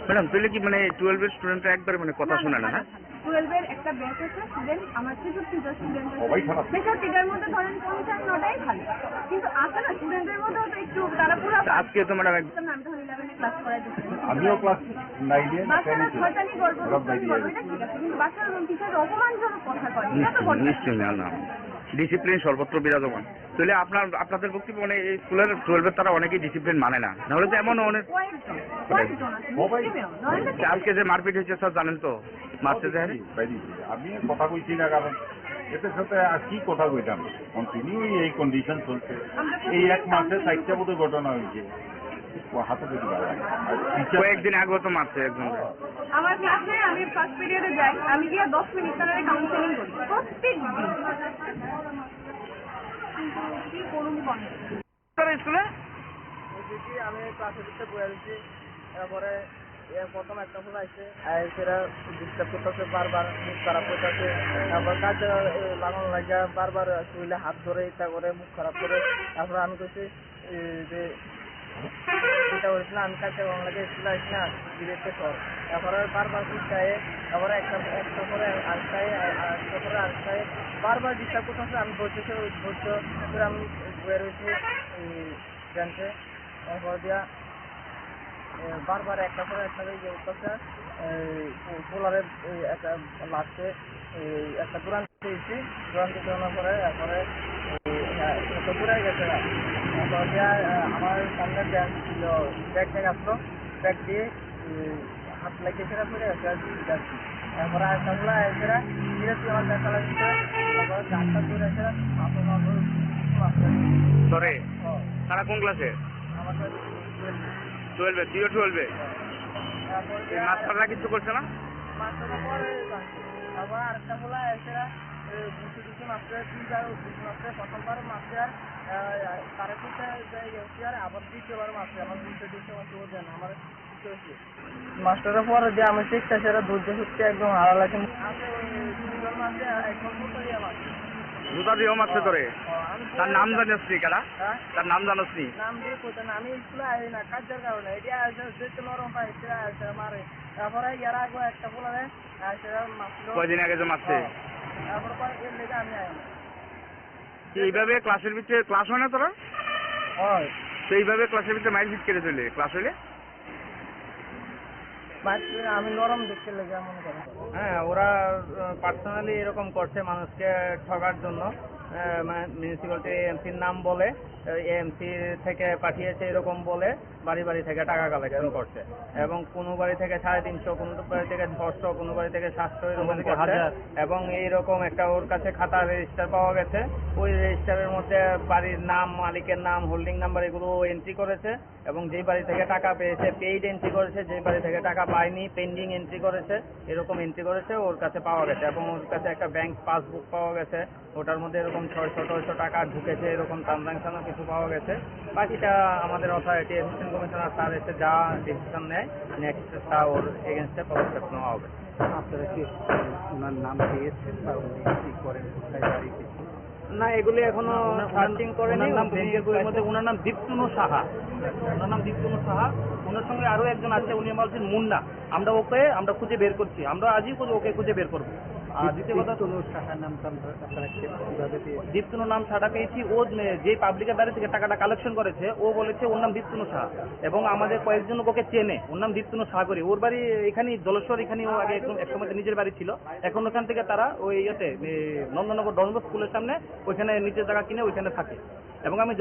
ম্যাডাম তাহলে কি মানে 12 এর স্টুডেন্টরা একবারে মানে কথা শোনে না? হ্যাঁ 12 এর একটা ব্যাচ আছে স্টুডেন্ট, আমার 63টা স্টুডেন্ট সবাই খারাপ। আছে, 63টার মধ্যে ধরেন 59টাই ভালো, কিন্তু আছে না স্টুডেন্টের মধ্যেও তো একটু তারা পুরো আজকে তো ম্যাডাম আমি তখন 11 এ ক্লাস করাই দিচ্ছি, আমিও ক্লাস 9-এ বাচ্চারা শয়তানি গল্প করবে এটা ঠিক আছে, কিন্তু বাচ্চারা টিচার অপমানজনক কথা কয় এটা তো বড় নিশ্চয়ই না, ডিসিপ্লিন সর্বত্র বিরাজমান। তাহলে আপনাদের বক্তব্য মানে এই স্কুলের 12 তারা অনেকেই ডিসিপ্লিন মানে না, নাহলে তো এমন অনেক কয়েকজন আছে মুসলিমেও, নয়তো কি? আজকে যে মারপিট হয়েছে স্যার জানেন তো, মারতে যায় আমি কথা কইছি না, কারণ এদের সাথে আর কি কথা কইতাম, কন্টিনিউ এই কন্ডিশন চলছে। এই 1 মাসে 4টা বোধ ঘটনা হয়েছে, হাতে দেখি কয়েকদিন আগেও তো মারছে একজন। আমার ক্লাসে আমি ফার্স্ট পিরিয়ডে যাই, আমি গিয়ে 10 মিনিট তারা কাউন্সেলিং করি প্রত্যেক দিন, কিন্তু কি করুন কোন স্কুলে দেখি আমি ক্লাসে দিতে বসেছি, তারপরে প্রথম একটা ফুল আসছে সেটা ডিস্টার্ব করতেছে, বারবার মুখ খারাপ করতেছে, তারপর কাজ লাগানো লাগিয়া বারবার শরীরে হাত ধরে ইচ্ছা করে মুখ খারাপ করে। তারপরে আমি কইছি যে এটা হয়েছিল আমি কাজটা লাগানো লাগে স্কুল আসছি না ডিরেক্টে কর, তারপরে বারবার শিক্ষায়, তারপরে একটা পরে আরেকটায়, আরেকটা পরে আরেকটায় বারবার ডিস্টার্ব করতেছে। আমি বলতেছি ধৈর্য করে আমি বয়ে রয়েছি বেঞ্চে, তারপর দিয়া বারবার একটা করে একটা ইয়ে করতেছে, পোলারের একটা লাস্টে একটা দূরান্ত দিয়েছি, দূরান্ত দেওয়ানোর পরে তারপরে একটা দূরাই গেছে। তারপর দিয়া আমার সামনে ব্যাগ নিয়ে আসলো, ব্যাগ দিয়ে হাত লাগিয়েছে পরে যাচ্ছি। তারপরে একটা গুলা এসেরা ধীরে ধীরে আমার দেখা লাগছে, তারপরে 4টা দূরে এসেরা সরে তারা কোন ক্লাসে? আমার 12-এ, 12-এ। তারপর মাস্টাররা কিছু করছে না? মাস্টারের পরে তারপর আরেকটা বলা এসেরা দুটো মাস্টার 2বার মাস্টার প্রথমবার মাস্টার তারা কিন্তু আর আবার দ্বিতীয়বার মাস্টার আমার দ্বিতীয় মাস্টার দেন আমার মাস্টারের পরে যে আমি শিখতে সেটা ধৈর্য শক্তি একদম হারা লাগে। দুজন মাসে একদম জুতা দিয়েও মারছে তোরে? তার নাম জানিস নি? কারা তার নাম জানোস নি? নাম দিয়ে কোথায় না, আমি স্কুলে আসি না কাজের কারণে, এটা যেতে নরম পাই সেটা মারে। তারপরে এর আগে একটা বলে সেটা মারছিল কয়দিন আগে যে মারছে? তারপর এর লেগে আমি আই না। এইভাবে ক্লাসের ভিতরে ক্লাস হয় না তোরা? হয় তো এইভাবে ক্লাসের ভিতরে মাইল ফিট করে চলে ক্লাস হইলে? আমি নরম দেখতে লেগে মনে করি। হ্যাঁ ওরা পার্সোনালি এরকম করছে মানুষকে ঠকার জন্য, মিউনিসিপ্যালিটি এমসির নাম বলে এমসি থেকে পাঠিয়েছে এরকম বলে বাড়ি বাড়ি থেকে টাকা কালেকশন করছে, এবং কোনো বাড়ি থেকে 350, কোনো বাড়ি থেকে 600, কোনো বাড়ি থেকে 700 এরকম করছে। এবং এইরকম একটা ওর কাছে খাতা রেজিস্টার পাওয়া গেছে, ওই রেজিস্টারের মধ্যে বাড়ির নাম, মালিকের নাম, হোল্ডিং নাম্বার এগুলো এন্ট্রি করেছে, এবং যেই বাড়ি থেকে টাকা পেয়েছে পেইড এন্ট্রি করেছে, যেই বাড়ি থেকে টাকা পায়নি, পেন্ডিং এন্ট্রি করেছে, এরকম এন্ট্রি করেছে, ওর কাছে পাওয়া গেছে এবং ওর কাছে একটা ব্যাংক পাসবুক পাওয়া গেছে, ওটার মধ্যে এরকম 600-600 টাকা ঢুকেছে, এরকম ট্রানজাকশনও কিছু পাওয়া গেছে। বাকিটা আমাদের অথরিটি অ্যাসিস্ট্যান্ট কমিশনার স্যার এসে যা ডিসিশন নেয় নেক্সট তা ওর এগেনস্টে পদক্ষেপ নেওয়া হবে। আপনারা কি ওনার নাম পেয়েছেন বা উনি কি করেন, কোথায় বাড়ি কিছু? না, এগুলি এখনো সার্চিং করেনি। ওনার নাম ব্যাংকের বইয়ের মধ্যে ওনার নাম দীপ্তনু সাহা, ওনার নাম দীপ্তনু সাহা। ওনার সঙ্গে আরো একজন আছে, উনি বলছেন মুন্না। আমরা খুঁজে বের করছি, আমরা আজই ওকে খুঁজে বের করবো। আর দ্বিতীয় কথা, দীপ্তনু সাহার নামটা আপনারা কিভাবে পেয়েছেন? দীপ্তনু নাম সাটা পেয়েছি, ও যে পাবলিকের বাড়ি থেকে টাকাটা কালেকশন করেছে, ও বলেছে ওর নাম দীপ্তনু সাহা এবং আমাদের কয়েকজন ওকে চেনে, ওর নাম দীপ্তনু সাহা করে। ওর বাড়ি এখানে জলেশ্বর, এখানে ও আগে এক সময় নিজের বাড়ি ছিল, এখন ওখান থেকে তারা ওই নন্দনগর ডনবস্কো স্কুলের সামনে ওইখানে নিচের জায়গা কিনে ওইখানে থাকে। এবং আমি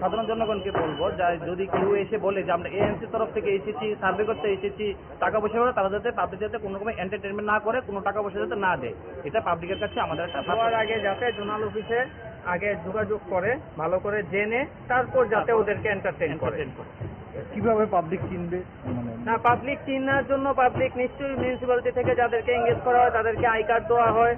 সাধারণ জনগণকে বলবো, যদি কেউ এসে বলে যে আমরা এএমসির তরফ থেকে এসেছি, সার্ভে করতে এসেছি, টাকা পয়সা করে, তারা যাতে পাবলিক যাতে কোনো রকম এন্টারটেনমেন্ট না করে, কোনো টাকা পয়সা যাতে না দেয়, এটা পাবলিকের কাছে আমাদের একটা যাওয়ার আগে যাতে জোনাল অফিসে আগে যোগাযোগ করে, ভালো করে জেনে তারপর যাতে ওদেরকে এন্টারটেইন করে। কিভাবে পাবলিক চিনবে? মানে না, পাবলিক চিনার জন্য পাবলিক নিশ্চয়ই মিউনিসিপ্যালিটি থেকে যাদেরকে এঙ্গেজ করা হয় তাদেরকে আই কার্ড দেওয়া হয়,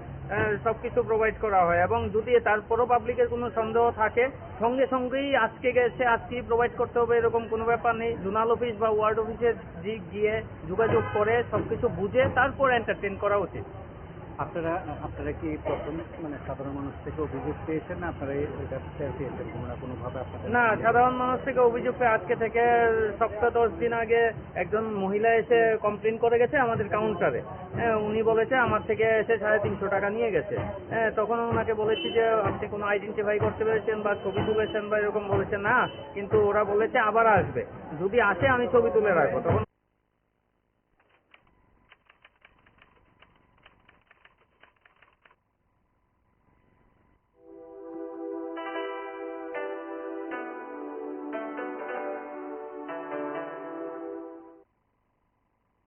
সবকিছু প্রোভাইড করা হয়। এবং যদি তারপরও পাবলিকের কোনো সন্দেহ থাকে, সঙ্গে সঙ্গেই আজকে গেছে আজকেই প্রোভাইড করতে হবে এরকম কোনো ব্যাপার নেই। জোনাল অফিস বা ওয়ার্ড অফিসে গিয়ে যোগাযোগ করে সবকিছু বুঝে তারপর এন্টারটেইন করা উচিত। আপনারা কি প্রথম মানে সাধারণ মানুষ থেকে অভিযোগ পেয়েছেন না আপনারা এটা পেয়েছেন কোনোভাবে? আপনাদের না, সাধারণ মানুষ থেকে অভিযোগ পেয়ে আজকে থেকে সপ্তাহ 10 দিন আগে একজন মহিলা এসে কমপ্লেন করে গেছে আমাদের কাউন্টারে। উনি বলেছে আমার থেকে এসে 350 টাকা নিয়ে গেছে। তখন ওনাকে বলেছি যে আপনি কোনো আইডেন্টিফাই করতে পেরেছেন বা ছবি তুলেছেন বা এরকম বলেছে না, কিন্তু ওরা বলেছে আবার আসবে, যদি আসে আমি ছবি তুলে রাখবো। তখন